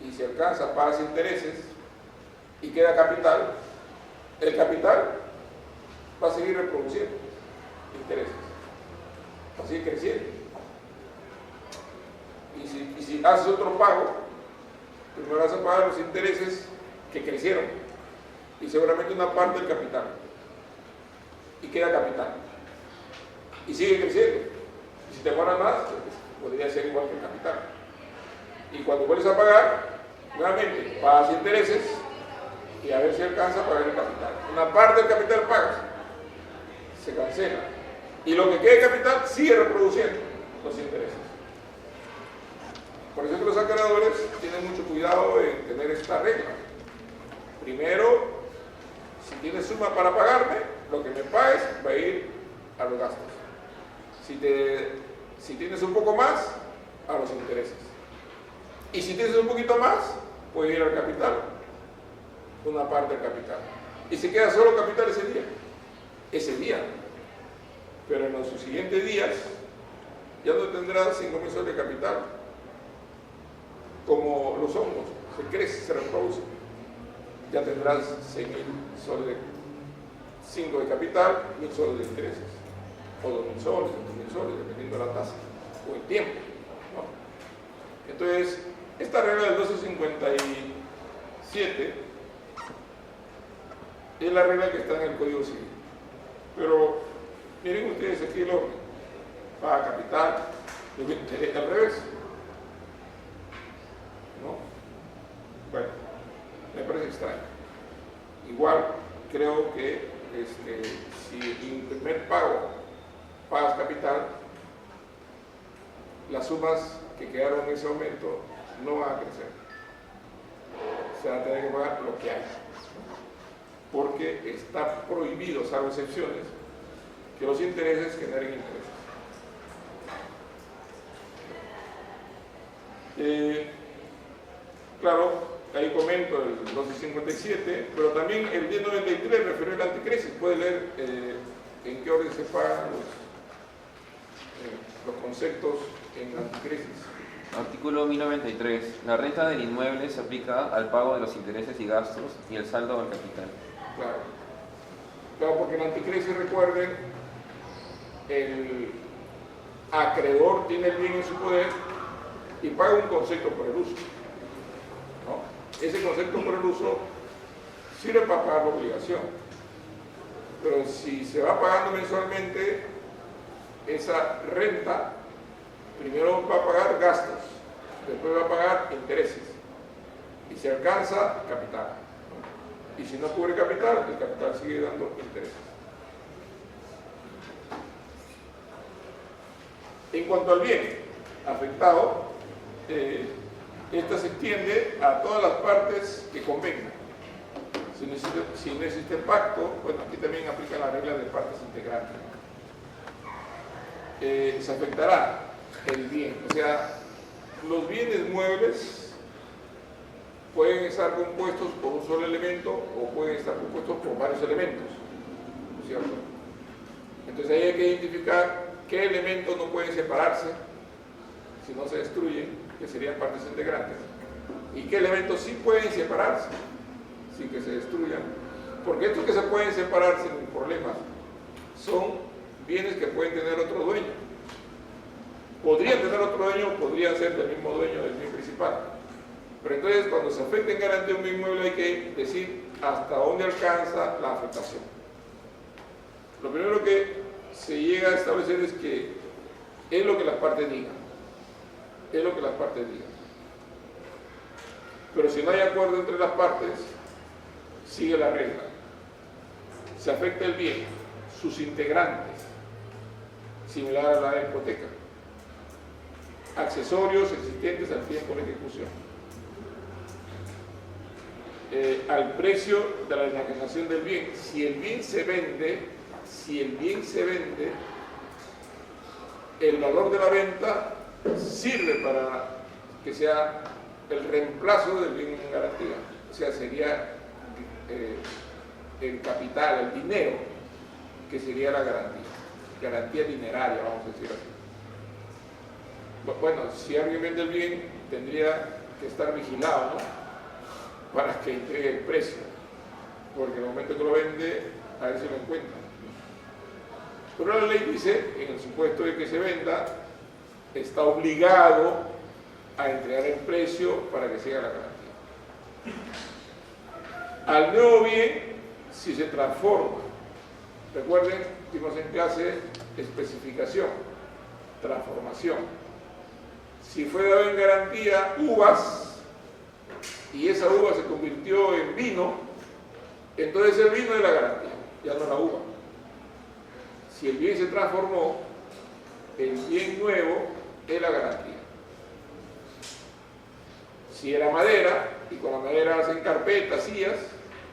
y se alcanza, pagas intereses y queda capital, el capital va a seguir reproduciendo intereses, va a seguir creciendo. Y si haces otro pago, primero vas a pagar los intereses que crecieron y seguramente una parte del capital y queda capital y sigue creciendo. Y si te demoras más, pues, podría ser igual que el capital. Y cuando vuelves a pagar, nuevamente pagas intereses y a ver si alcanza a pagar el capital. Una parte del capital pagas, se cancela y lo que quede de capital sigue reproduciendo los intereses. Por eso que los acreedores tienen mucho cuidado en tener esta regla. Primero, si tienes suma para pagarme, lo que me pagues va a ir a los gastos. Si tienes un poco más, a los intereses. Y si tienes un poquito más, puede ir al capital, una parte del capital. Y se queda solo capital ese día. Pero en los siguientes días ya no tendrás 5.000 soles de capital. Como los hongos, se crece, se reproduce. Ya tendrás 6.000 soles de 5 de capital, 1.000 soles de intereses. O 2.000 soles, 5.000 soles, dependiendo de la tasa o el tiempo, ¿no? Entonces, esta regla del 1257 es la regla que está en el Código Civil. Pero miren ustedes aquí el orden. Paga capital, interés al revés. ¿No? Bueno, me parece extraño. Igual creo que si en el primer pago pagas capital, las sumas que quedaron en ese momento no van a crecer. Se va a tener que pagar lo que hay. Porque está prohibido, salvo excepciones, que los intereses generen intereses. Claro, ahí comento el 1257, pero también el 1093 refirió al anticrisis. Puede leer en qué orden se pagan los conceptos en anticrisis. Artículo 1093. La renta del inmueble se aplica al pago de los intereses y gastos y el saldo al capital. Claro, porque en anticrisis, recuerden, el acreedor tiene el bien en su poder y paga un concepto por el uso, ¿no? Ese concepto por el uso sirve para pagar la obligación, pero si se va pagando mensualmente, esa renta primero va a pagar gastos, después va a pagar intereses, y si alcanza, capital, ¿no? Y si no cubre capital, el capital sigue dando intereses. En cuanto al bien afectado, esta se extiende a todas las partes que convengan. Si no existe pacto, bueno, aquí también aplica la regla de partes integrantes. Se afectará el bien, o sea, los bienes muebles pueden estar compuestos por un solo elemento o pueden estar compuestos por varios elementos, ¿no es cierto? Entonces ahí hay que identificar qué elementos no pueden separarse si no se destruyen, que serían partes integrantes, y qué elementos sí pueden separarse sin que se destruyan, porque estos que se pueden separar sin problemas son bienes que pueden tener otro dueño. Podrían tener otro dueño, podrían ser del mismo dueño del bien principal. Pero entonces, cuando se afecta en garantía un bien inmueble, hay que decir hasta dónde alcanza la afectación. Lo primero que se llega a establecer es que es lo que las partes digan. Es lo que las partes digan. Pero si no hay acuerdo entre las partes, sigue la regla. Se afecta el bien, sus integrantes, similar a la hipoteca. Accesorios existentes al tiempo de ejecución. Al precio de la enajenación del bien. Si el bien se vende, el valor de la venta sirve para que sea el reemplazo del bien en garantía. O sea, sería el capital, el dinero, que sería la garantía dineraria, vamos a decir así. Bueno, si alguien vende el bien, tendría que estar vigilado, ¿no?, para que entregue el precio, porque en el momento que lo vende, a ver si lo encuentra. Pero la ley dice, en el supuesto de que se venda, está obligado a entregar el precio para que siga la garantía. Al nuevo bien, si se transforma, recuerden, vimos en clase especificación, transformación. Si fue dado en garantía uvas y esa uva se convirtió en vino, entonces el vino es la garantía, ya no la uva. Si el bien se transformó, el bien nuevo es la garantía. Si era madera y con la madera hacen carpetas, sillas,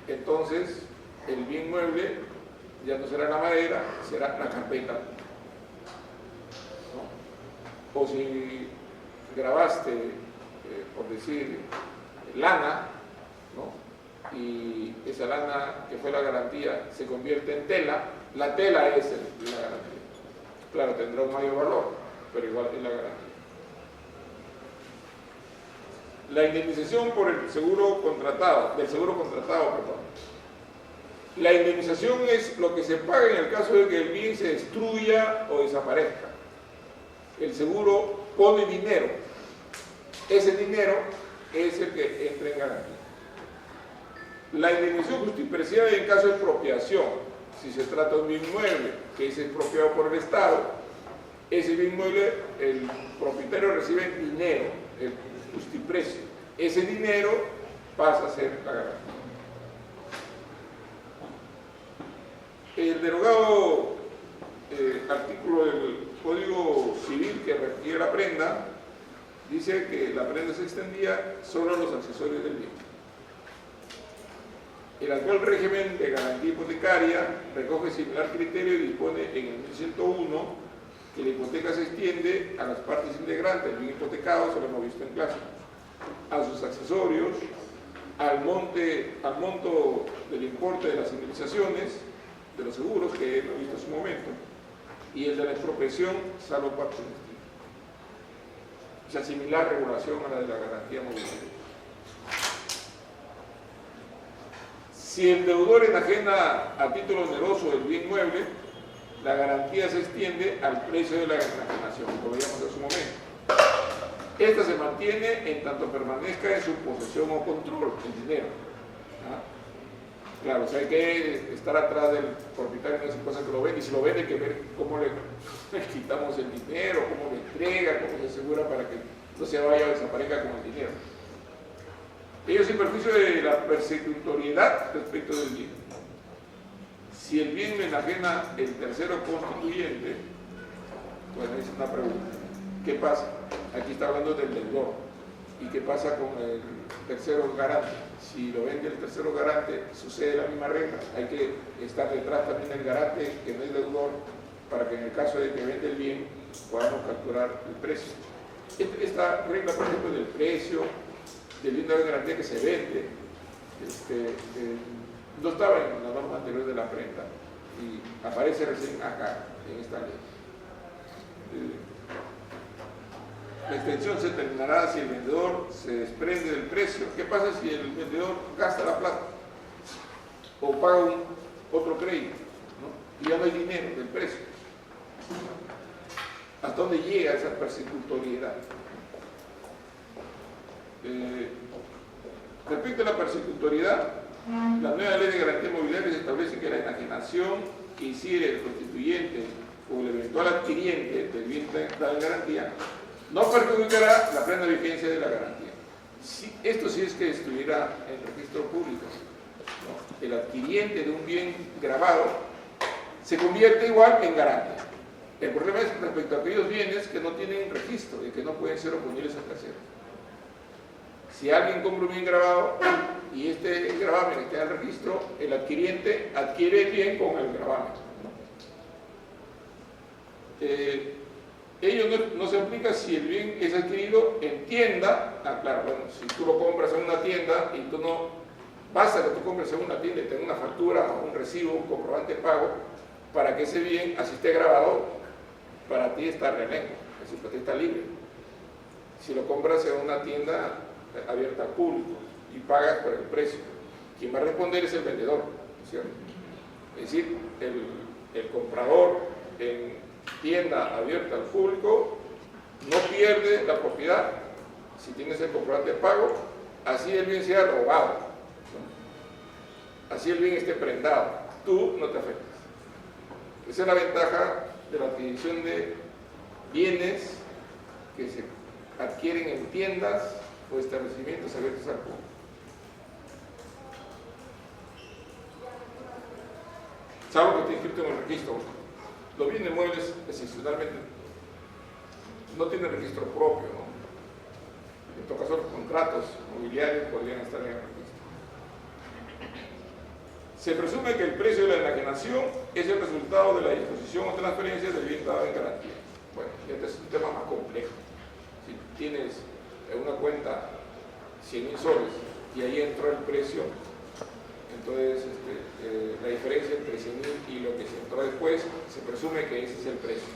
entonces el bien mueble ya no será la madera, será la carpeta, ¿no? O si grabaste, por decir, lana, ¿no?, y esa lana que fue la garantía se convierte en tela, la tela es la garantía. Claro, tendrá un mayor valor, pero igual es la garantía. La indemnización por el seguro contratado, La indemnización es lo que se paga en el caso de que el bien se destruya o desaparezca. El seguro pone dinero. Ese dinero es el que entra en garantía. La indemnización justipreciada en caso de expropiación, si se trata de un bien inmueble que es expropiado por el Estado, ese bien inmueble, el propietario recibe dinero, el justiprecio. Ese dinero pasa a ser la garantía. El derogado artículo del Código Civil que requiere la prenda dice que la prenda se extendía solo a los accesorios del bien. El actual régimen de garantía hipotecaria recoge similar criterio y dispone en el 1101 que la hipoteca se extiende a las partes integrantes del bien hipotecado, se lo hemos visto en clase, a sus accesorios, al monto del importe de las indemnizaciones, de los seguros, que hemos visto en su momento, y el de la expropiación, salvo parte distinta. O sea, similar regulación a la de la garantía mobiliaria. Si el deudor enajena a título oneroso el bien mueble, la garantía se extiende al precio de la enajenación, como veíamos en su momento. Esta se mantiene en tanto permanezca en su posesión o control, el dinero. ¿Ah? Claro, o sea, hay que estar atrás del propietario de esa cosa que lo vende, y si lo vende hay que ver cómo le quitamos el dinero, cómo le entrega, cómo se asegura para que no se vaya o desaparezca con el dinero. Ello sin perjuicio de la persecutoriedad respecto del bien. Si el bien lo enajena el tercero constituyente, bueno, es una pregunta. ¿Qué pasa? Aquí está hablando del deudor. ¿Y qué pasa con el tercero garante? Si lo vende el tercero garante, sucede la misma regla. Hay que estar detrás también del garante, que no es deudor, para que en el caso de que vende el bien, podamos calcular el precio. Esta regla, por ejemplo, del precio, del bien de garantía que se vende, no estaba en la norma anterior de la prenda y aparece recién acá, en esta ley. La extensión se terminará si el vendedor se desprende del precio. ¿Qué pasa si el vendedor gasta la plata o paga otro crédito, ¿no? Y ya no hay dinero del precio? ¿Hasta dónde llega esa persecutoriedad? Respecto a la persecutoriedad, la nueva ley de garantía inmobiliaria establece que la enajenación que hiciere el constituyente o el eventual adquiriente del bien dado en garantía no perjudicará la plena vigencia de la garantía. Esto sí es que estuviera en el registro público, ¿no? El adquiriente de un bien grabado se convierte igual en garante. El problema es respecto a aquellos bienes que no tienen registro y que no pueden ser oponibles a terceros. Si alguien compra un bien grabado y este gravamen está en el registro, el adquiriente adquiere el bien con el gravamen. Ello no se aplica si el bien es adquirido en tienda. Claro, bueno, si tú lo compras en una tienda y tú no, basta que tú compres en una tienda y tengas una factura, un recibo, un comprobante de pago, para que ese bien, así esté grabado, para ti está relengo, es decir, para ti está libre. Si lo compras en una tienda abierta al público y pagas por el precio, quien va a responder es el vendedor, ¿cierto? Es decir, el comprador en tienda abierta al público no pierde la propiedad si tienes el comprobante de pago, así el bien sea robado, ¿no? Así el bien esté prendado, tú no te afectas. Esa es la ventaja de la adquisición de bienes que se adquieren en tiendas o establecimientos abiertos al público. Salvo que esté inscrito en el registro. Los bienes muebles excepcionalmente no tienen registro propio, ¿no? En todo caso, los contratos mobiliarios podrían estar en el registro. Se presume que el precio de la enajenación es el resultado de la disposición o transferencia del bien dado en garantía. Bueno, este es un tema más complejo. Si tienes una cuenta 100.000 soles y ahí entró el precio, entonces la diferencia entre 100.000 y lo que se entró después, se presume que ese es el precio.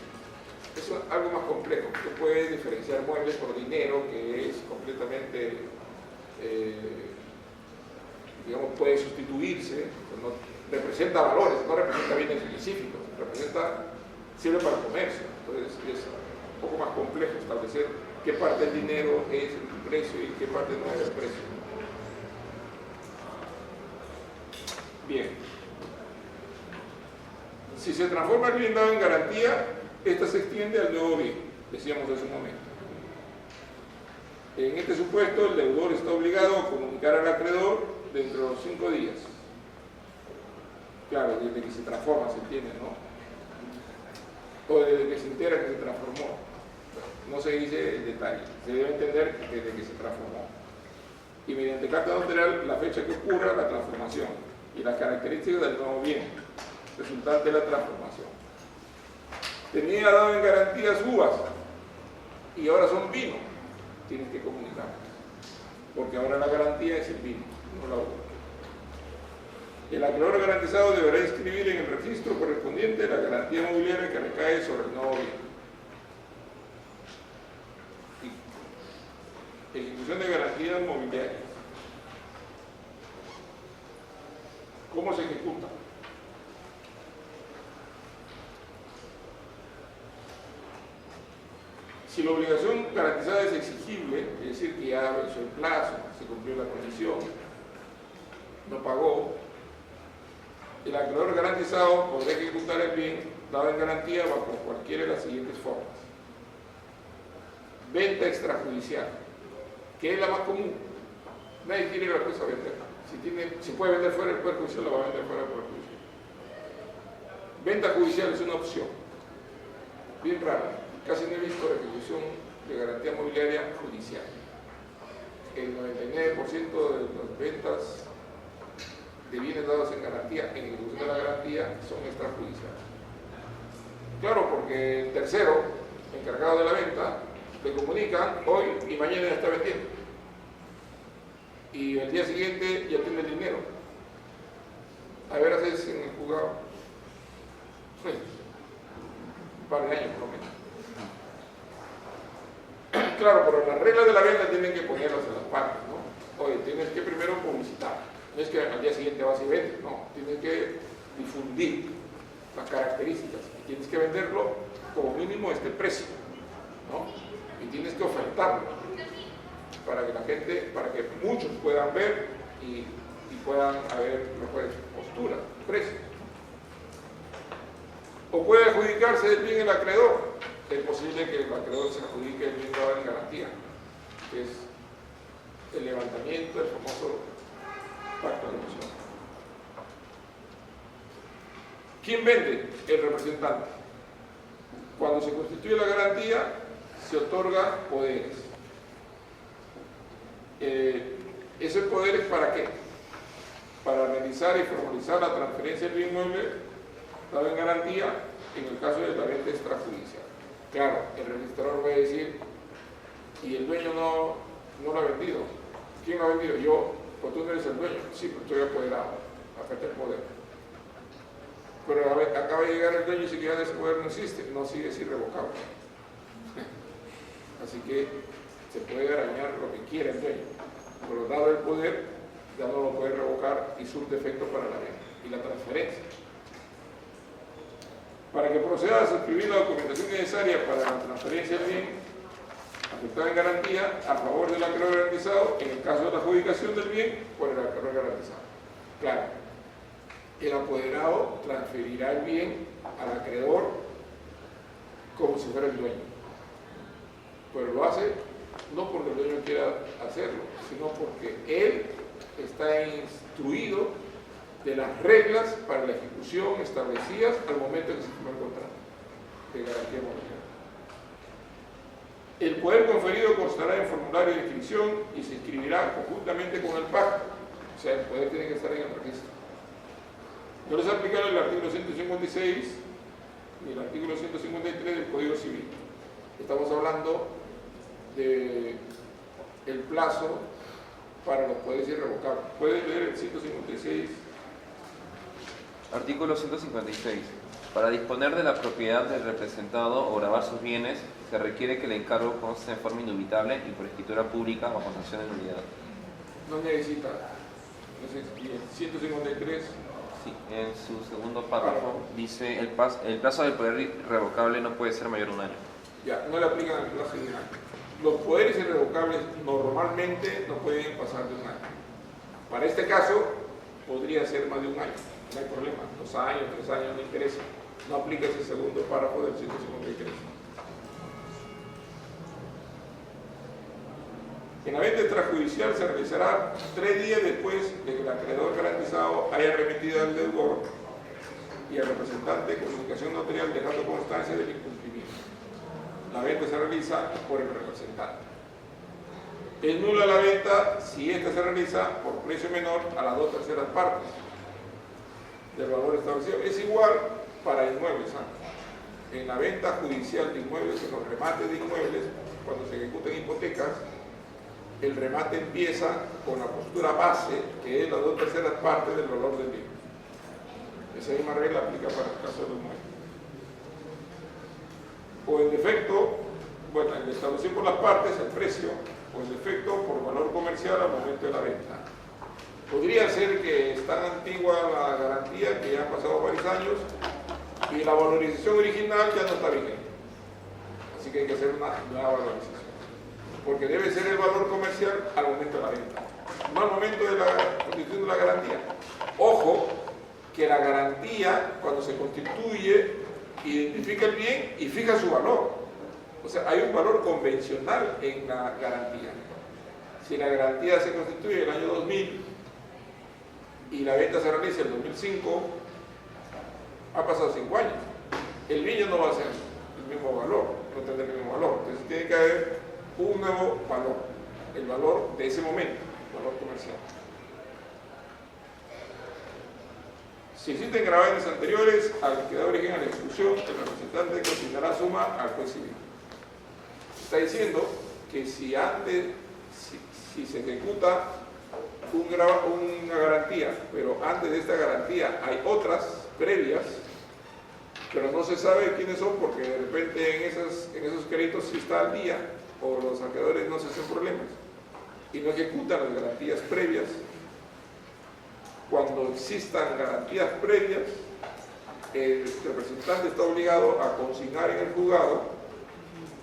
Es algo más complejo. Tú puedes diferenciar muebles por dinero, que es completamente, digamos, puede sustituirse, no representa valores, no representa bienes específicos, sirve para el comercio. Entonces es un poco más complejo establecer qué parte del dinero es el precio y qué parte no es el precio. Bien. Si se transforma el bien dado en garantía, esta se extiende al nuevo bien, decíamos hace un momento. En este supuesto, el deudor está obligado a comunicar al acreedor dentro de los 5 días. Claro, desde que se transforma, se entiende, ¿no? O desde que se entera que se transformó. No se dice el detalle, se debe entender desde que se transformó. Y mediante carta notarial la fecha que ocurra la transformación y las características del nuevo bien resultante de la transformación. Tenía dado en garantías uvas y ahora son vino, tienes que comunicar, porque ahora la garantía es el vino, no la uva. El acreedor garantizado deberá inscribir en el registro correspondiente la garantía mobiliaria que recae sobre el nuevo bien. Ejecución de garantías mobiliarias. ¿Cómo se ejecuta? Si la obligación garantizada es exigible, es decir, que ya venció el plazo, se cumplió la condición, no pagó, el acreedor garantizado podrá ejecutar el bien dado en garantía bajo cualquiera de las siguientes formas. Venta extrajudicial, que es la más común. Nadie tiene la cosa a vender. Si puede vender fuera del Poder Judicial, lo va a vender fuera del Poder Judicial. Venta judicial es una opción, bien rara. Casi no he visto la ejecución de garantía mobiliaria judicial. El 99% de las ventas de bienes dados en garantía, en ejecución de la garantía, son extrajudiciales. Claro, porque el tercero, encargado de la venta, le comunican hoy y mañana ya está vendiendo. Y el día siguiente ya tiene el dinero. A ver, haces en el juzgado. Un par de años por lo menos. Claro, pero las reglas de la venta tienen que ponerlas en las partes, ¿no? Oye, tienes que primero publicitar. No es que al día siguiente vas y vendes, no. Tienes que difundir las características y tienes que venderlo como mínimo a este precio, ¿no? Y tienes que ofertarlo para que la gente, para que muchos puedan ver y puedan haber mejores posturas, precios. O puede adjudicarse el bien el acreedor. Es posible que el acreedor se adjudique el bien dado en garantía, que es el levantamiento del famoso pacto de opción. ¿Quién vende? El representante. Cuando se constituye la garantía, se otorga poderes. ¿Esos poderes para qué? Para realizar y formalizar la transferencia del bien inmueble dado en garantía en el caso de la venta extrajudicial. Claro, el registrador va a decir, y el dueño no lo ha vendido. ¿Quién lo ha vendido? Yo. Pues tú no eres el dueño. Sí, pero estoy apoderado. Acá está el poder. Pero acaba de llegar el dueño y si ya ese poder no existe, no sigue, es irrevocable. Así que se puede arañar lo que quiera el dueño, pero dado el poder, ya no lo puede revocar y surte efecto para la venta y la transferencia. Para que proceda a suscribir la documentación necesaria para la transferencia del bien afectado en garantía a favor del acreedor garantizado en el caso de la adjudicación del bien por el acreedor garantizado. Claro, el apoderado transferirá el bien al acreedor como si fuera el dueño, pero lo hace no porque el dueño quiera hacerlo, sino porque él está instruido de las reglas para la ejecución establecidas al momento en que se firma el contrato de garantía mobiliaria. El poder conferido constará en formulario de inscripción y se inscribirá conjuntamente con el pacto. O sea, el poder tiene que estar en el registro. No les aplicará el artículo 156 ni el artículo 153 del Código Civil. Estamos hablando de el plazo para los poderes irrevocables. Pueden leer el 156. Artículo 156. Para disponer de la propiedad del representado o gravar sus bienes, se requiere que el encargo conste en forma indubitable y por escritura pública o pasación en nulidad. No necesita. Entonces, y el 153. Sí, en su segundo párrafo dice el plazo del poder irrevocable no puede ser mayor de un año. Ya, no le aplican el plazo de un año. Los poderes irrevocables normalmente no pueden pasar de un año. Para este caso, podría ser más de un año. No hay problema. 2 años, 3 años, no interesa. No aplica ese segundo párrafo del 153. En la venta extrajudicial se realizará 3 días después de que el acreedor garantizado haya remitido al deudor y al representante comunicación notarial dejando constancia del incumplimiento. La venta se realiza por el representante. Es nula la venta si ésta se realiza por precio menor a las 2/3 partes del valor establecido. Es igual para inmuebles. En la venta judicial de inmuebles, en los remates de inmuebles, cuando se ejecutan hipotecas, el remate empieza con la postura base, que es las 2/3 partes del valor del bien. Esa misma regla aplica para el caso de los inmuebles. O en defecto, bueno, el establecido por las partes, el precio, o en defecto por valor comercial al momento de la venta. Podría ser que es tan antigua la garantía que ya han pasado varios años y la valorización original ya no está vigente. Así que hay que hacer una nueva valorización. Porque debe ser el valor comercial al momento de la venta, no al momento de la constitución de la garantía. Ojo, que la garantía, cuando se constituye, identifica el bien y fija su valor. O sea, hay un valor convencional en la garantía. Si la garantía se constituye en el año 2000 y la venta se realiza en el 2005, ha pasado 5 años. El bien ya no va a ser el mismo valor, no tendrá el mismo valor. Entonces tiene que haber un nuevo valor, el valor de ese momento, el valor comercial. Si existen gravámenes anteriores al que da origen a la ejecución, el representante consignará suma al juez civil. Está diciendo que si antes, si se ejecuta una garantía, pero antes de esta garantía hay otras previas, pero no se sabe quiénes son porque de repente en esos créditos sí está al día o los acreedores no se hacen problemas y no ejecutan las garantías previas. Cuando existan garantías previas, el representante está obligado a consignar en el juzgado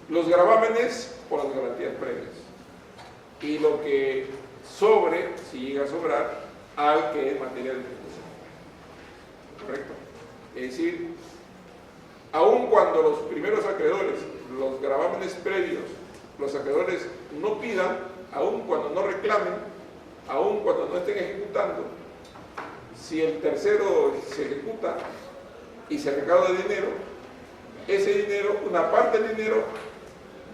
los gravámenes por las garantías previas y lo que sobre, si llega a sobrar, al que es materia de ejecución. ¿Correcto? Es decir, aun cuando los primeros acreedores, los gravámenes previos, los acreedores no pidan, aun cuando no reclamen, aun cuando no estén ejecutando, si el tercero se ejecuta y se recauda dinero, ese dinero, una parte del dinero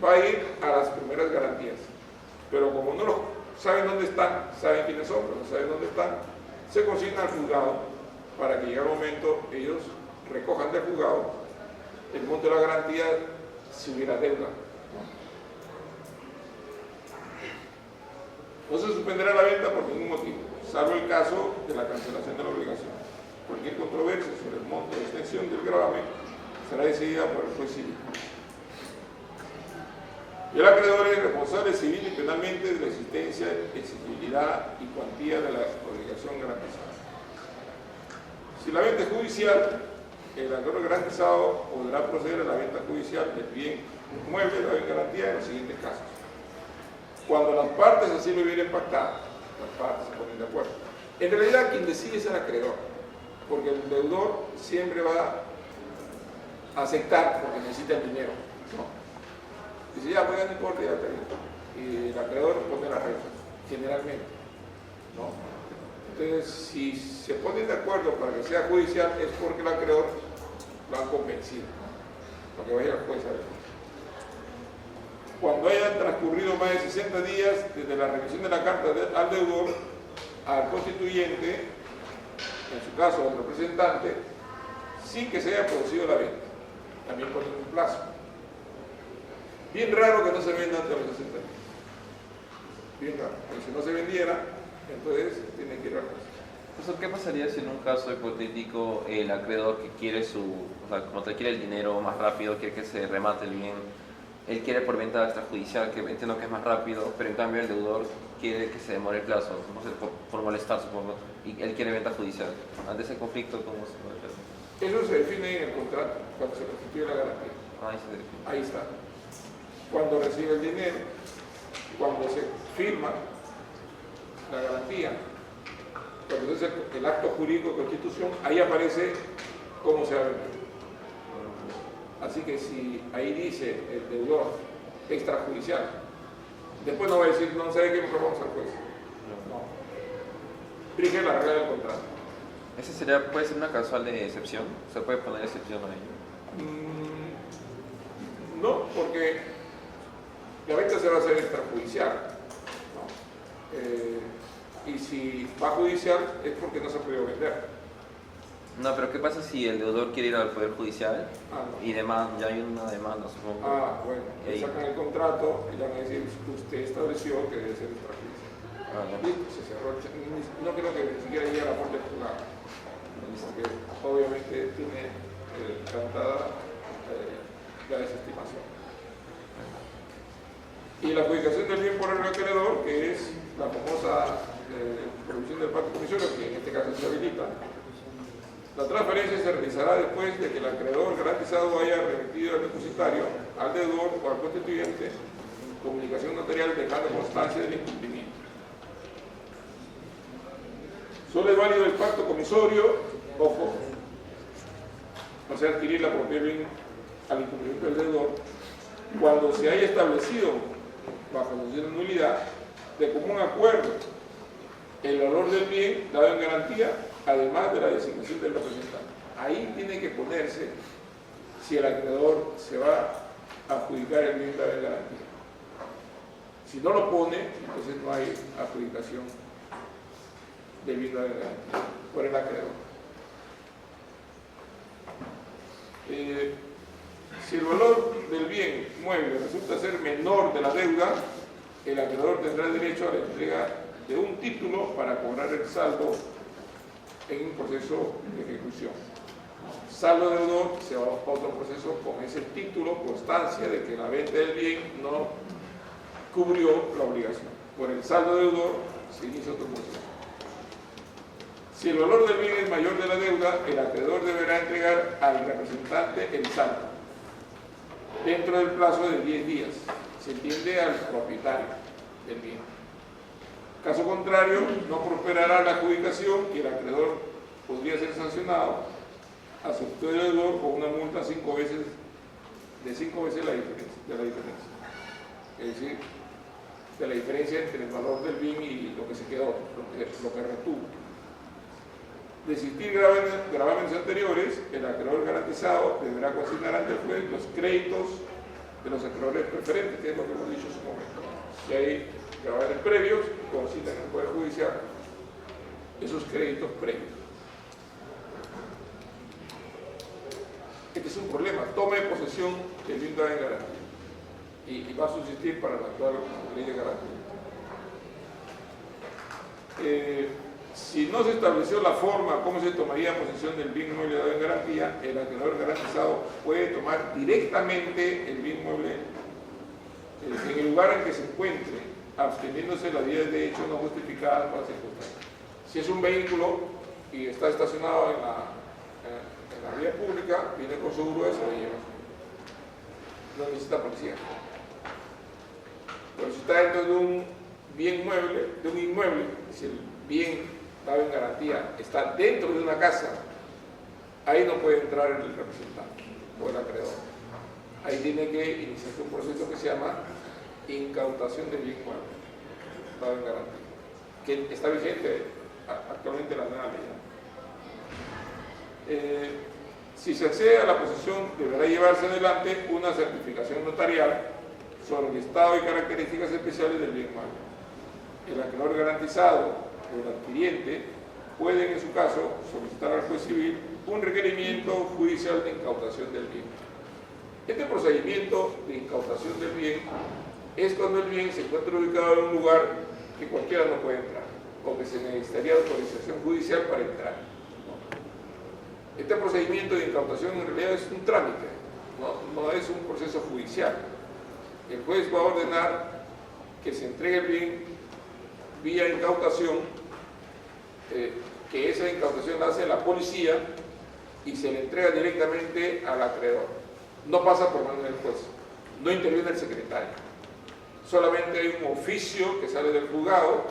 va a ir a las primeras garantías. Pero como no lo saben dónde están, saben quiénes son, pero no saben dónde están, se consigna al juzgado para que llegue el momento, ellos recojan del juzgado el monto de la garantía si hubiera deuda. No se suspenderá la venta por ningún motivo, salvo el caso de la cancelación de la obligación. Cualquier controversia sobre el monto de extensión del gravamen será decidida por el juez civil. Y el acreedor es responsable civil y penalmente de la existencia, exigibilidad y cuantía de la obligación garantizada. Si la venta es judicial, el acreedor garantizado podrá proceder a la venta judicial del bien inmueble de la garantía en los siguientes casos. Cuando las partes así lo hubieran pactado, las partes se ponen de acuerdo. En realidad quien decide es el acreedor, porque el deudor siempre va a aceptar porque necesita el dinero, ¿no? Dice, ya, pues ya no importa, ya está bien. Y el acreedor pone la regla, generalmente, ¿no? Entonces, si se ponen de acuerdo para que sea judicial, es porque el acreedor lo han convencido, ¿no? Para que vaya al juez a ver. Cuando hayan transcurrido más de 60 días desde la remisión de la carta al deudor, al constituyente, en su caso al representante, sin que se haya producido la venta. También ponen un plazo. Bien raro que no se venda antes de los 60 días. Bien raro. Porque si no se vendiera, entonces tiene que ir al juez. Profesor, ¿qué pasaría si en un caso hipotético el acreedor que quiere o sea, como te quiere el dinero más rápido, quiere que se remate el bien, él quiere por venta extrajudicial, que entiendo que es más rápido, pero en cambio el deudor quiere que se demore el plazo, no sé, por molestar, supongo, y él quiere venta judicial? Ante ese conflicto, ¿cómo se puede hacer? Eso se define en el contrato, cuando se constituye la garantía. Ahí se define. Ahí está. Cuando recibe el dinero, cuando se firma la garantía, cuando es el acto jurídico de constitución, ahí aparece cómo se va a vender. Así que si ahí dice el deudor extrajudicial, después no va a decir, no sabe qué, mejor vamos al juez. No. Rige la regla del contrato. ¿Ese puede ser una causal de excepción? ¿Se puede poner excepción a ello? No, porque la venta se va a hacer extrajudicial, ¿no? Y si va judicial es porque no se ha podido vender. No, pero ¿qué pasa si el deudor quiere ir al Poder Judicial No. y ya hay una demanda, supongo? Bueno, le sacan el contrato y le van a decir, usted estableció que debe ser extrajudicial. Listo, se cerró. No creo que ni siquiera llegue a la parte del juzgado, porque obviamente tiene cantada la desestimación. Y la adjudicación del bien por el acreedor, que es la famosa provisión del pacto comisario, que en este caso se habilita. La transferencia se realizará después de que el acreedor garantizado haya remitido al depositario al deudor o al constituyente comunicación notarial dejando constancia del incumplimiento. Solo es válido el pacto comisorio, ojo, o sea, adquirir la propiedad bien al incumplimiento del deudor, cuando se haya establecido, bajo condición de nulidad, de común acuerdo, el valor del bien dado en garantía, además de la designación del representante. Ahí tiene que ponerse si el acreedor se va a adjudicar el bien dado en garantía. Si no lo pone, entonces no hay adjudicación del bien dado en garantía por el acreedor. Si el valor del bien mueble resulta ser menor de la deuda, el acreedor tendrá derecho a la entrega de un título para cobrar el saldo en un proceso de ejecución. Saldo deudor se va a otro proceso con ese título, constancia de que la venta del bien no cubrió la obligación. Por el saldo deudor se inicia otro proceso. Si el valor del bien es mayor de la deuda, el acreedor deberá entregar al representante el saldo dentro del plazo de 10 días. Se entiende al propietario del bien. Caso contrario, no prosperará la adjudicación y el acreedor podría ser sancionado a su deudor con una multa de 5 veces la diferencia. Es decir, de la diferencia entre el valor del bien y lo que se quedó, lo que retuvo. De existir gravámenes anteriores, el acreedor garantizado deberá consignar ante el juez los créditos de los acreedores preferentes, que es lo que hemos dicho en su momento. Si hay gravámenes previos, consignan en el Poder Judicial esos créditos previos. Este es un problema, toma de posesión del bien dado en garantía y va a subsistir para la actual ley de garantía. Si no se estableció la forma como se tomaría posesión del bien mueble dado en garantía, el acreedor garantizado puede tomar directamente el bien mueble en el lugar en que se encuentre, absteniéndose las vías de hecho no justificadas por las circunstancias. Si es un vehículo y está estacionado en la vía pública, viene con su grúa y se lo lleva. No necesita policía. Pero si está dentro de un bien mueble, de un inmueble, si el bien dado en garantía está dentro de una casa, ahí no puede entrar el representante o el acreedor. Ahí tiene que iniciarse un proceso que se llama incautación del bien mueble dado en garantía, que está vigente actualmente en la nueva ley. Si se accede a la posesión, deberá llevarse adelante una certificación notarial sobre el estado y características especiales del bien mueble. El acreedor garantizado o el adquiriente pueden, en su caso, solicitar al juez civil un requerimiento judicial de incautación del bien. Este procedimiento de incautación del bien es cuando el bien se encuentra ubicado en un lugar que cualquiera no puede entrar o que se necesitaría autorización judicial para entrar. Este procedimiento de incautación en realidad es un trámite, no es un proceso judicial. El juez va a ordenar que se entregue el bien vía incautación, que esa incautación la hace la policía y se le entrega directamente al acreedor. No pasa por mano del juez, no interviene el secretario. Solamente hay un oficio que sale del juzgado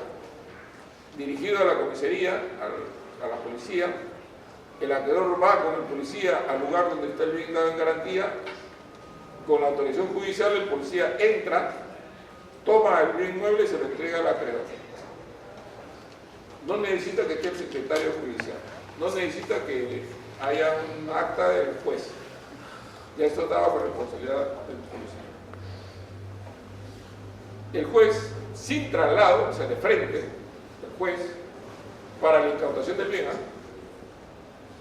dirigido a la comisaría, a la policía. El acreedor va con el policía al lugar donde está el bien dado en garantía. Con la autorización judicial, el policía entra, toma el bien mueble y se lo entrega al acreedor. No necesita que esté el secretario judicial, no necesita que haya un acta del juez. Ya esto estaba por responsabilidad del policía. El juez, sin traslado, o sea, de frente, el juez, para la incautación del bien,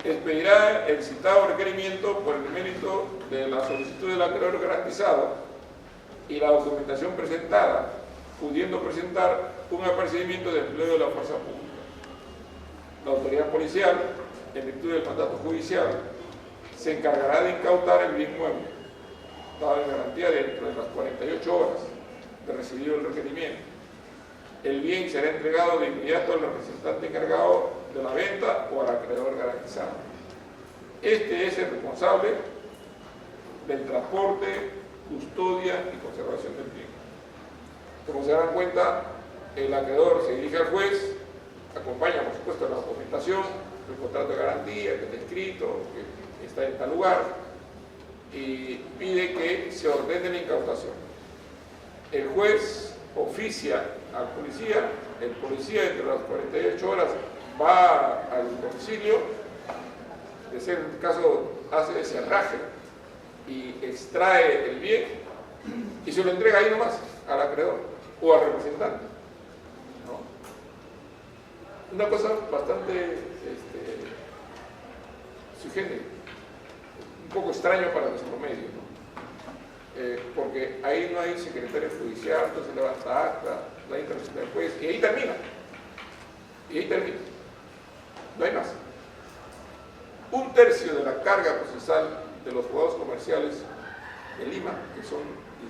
expedirá el citado requerimiento por el mérito de la solicitud del acreedor garantizado y la documentación presentada, pudiendo presentar un apercibimiento de empleo de la fuerza pública. La autoridad policial, en virtud del mandato judicial, se encargará de incautar el bien mueble, dado en garantía dentro de las 48 horas de recibido el requerimiento. El bien será entregado de inmediato al representante encargado de la venta o al acreedor garantizado. Este es el responsable del transporte custodia y conservación del bien. Como se dan cuenta, el acreedor se dirige al juez, acompaña por supuesto la documentación, el contrato de garantía que está escrito, que está en tal lugar, y pide que se ordene la incautación. El juez oficia al policía, el policía entre las 48 horas va al domicilio, de ser el caso hace ese cerraje y extrae el bien y se lo entrega ahí nomás al acreedor o al representante, ¿no? Una cosa bastante sui generis, un poco extraño para nuestro medio, ¿no? Porque ahí no hay secretario judicial, no se levanta acta, no hay intervención del juez, y ahí termina. No hay más. Un tercio de la carga procesal de los juzgados comerciales de Lima, que son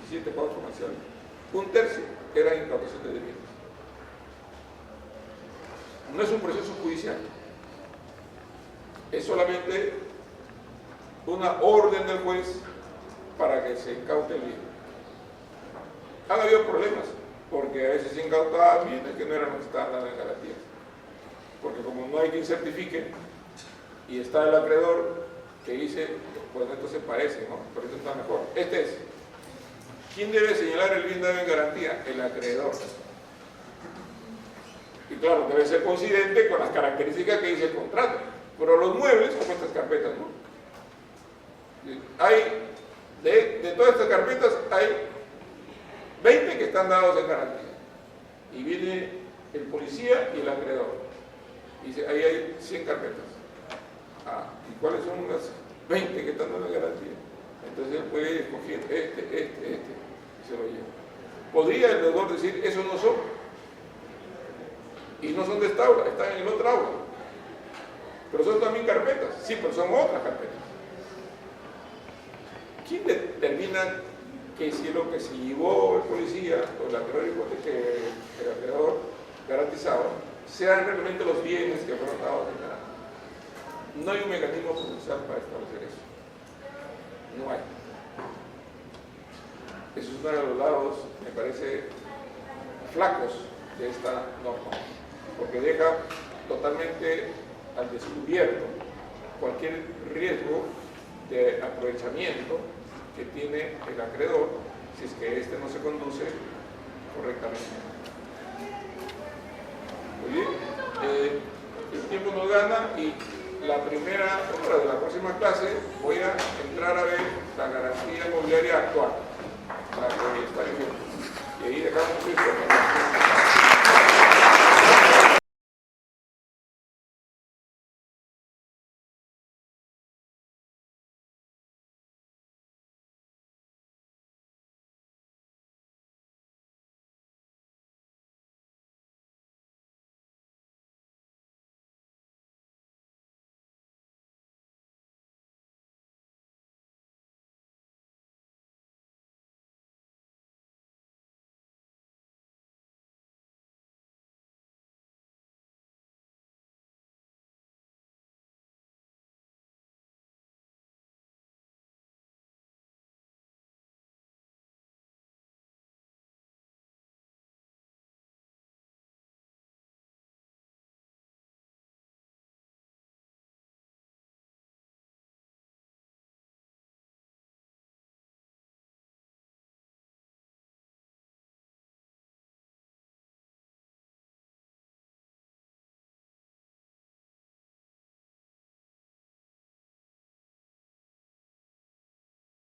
17 juzgados comerciales, un tercio era incautación de bienes. No es un proceso judicial, es solamente una orden del juez para que se incaute el bien. Han habido problemas, porque a veces se incautaban bienes que no eran los que estaban dando en garantía. Porque como no hay quien certifique, y está el acreedor que dice, pues esto se parece, ¿no? Pero esto está mejor. Este es. ¿Quién debe señalar el bien dado en garantía? El acreedor. Y claro, debe ser coincidente con las características que dice el contrato. Pero los muebles, como estas carpetas, ¿no? Hay, de todas estas carpetas, hay 20 que están dados en garantía. Y viene el policía y el acreedor. Y dice, ahí hay 100 carpetas. Ah, ¿y cuáles son las 20 que están dando en garantía? Entonces él puede escoger este, y se lo lleva. ¿Podría el deudor decir, esos no son? Y no son de esta aula, están en el otro aula. Pero son también carpetas. Sí, pero son otras carpetas. ¿Quién determina que si lo que se llevó el policía o el acreedor garantizado sean realmente los bienes que fueron dados en garantía? No hay un mecanismo procesal para establecer eso. No hay. Eso es uno de los lados, me parece, flacos de esta norma, porque deja totalmente al descubierto cualquier riesgo de aprovechamiento que tiene el acreedor si es que éste no se conduce correctamente. Muy bien, el tiempo nos gana y la primera hora de la próxima clase voy a entrar a ver la garantía inmobiliaria actual, la que está vigente. Y ahí dejamos esto.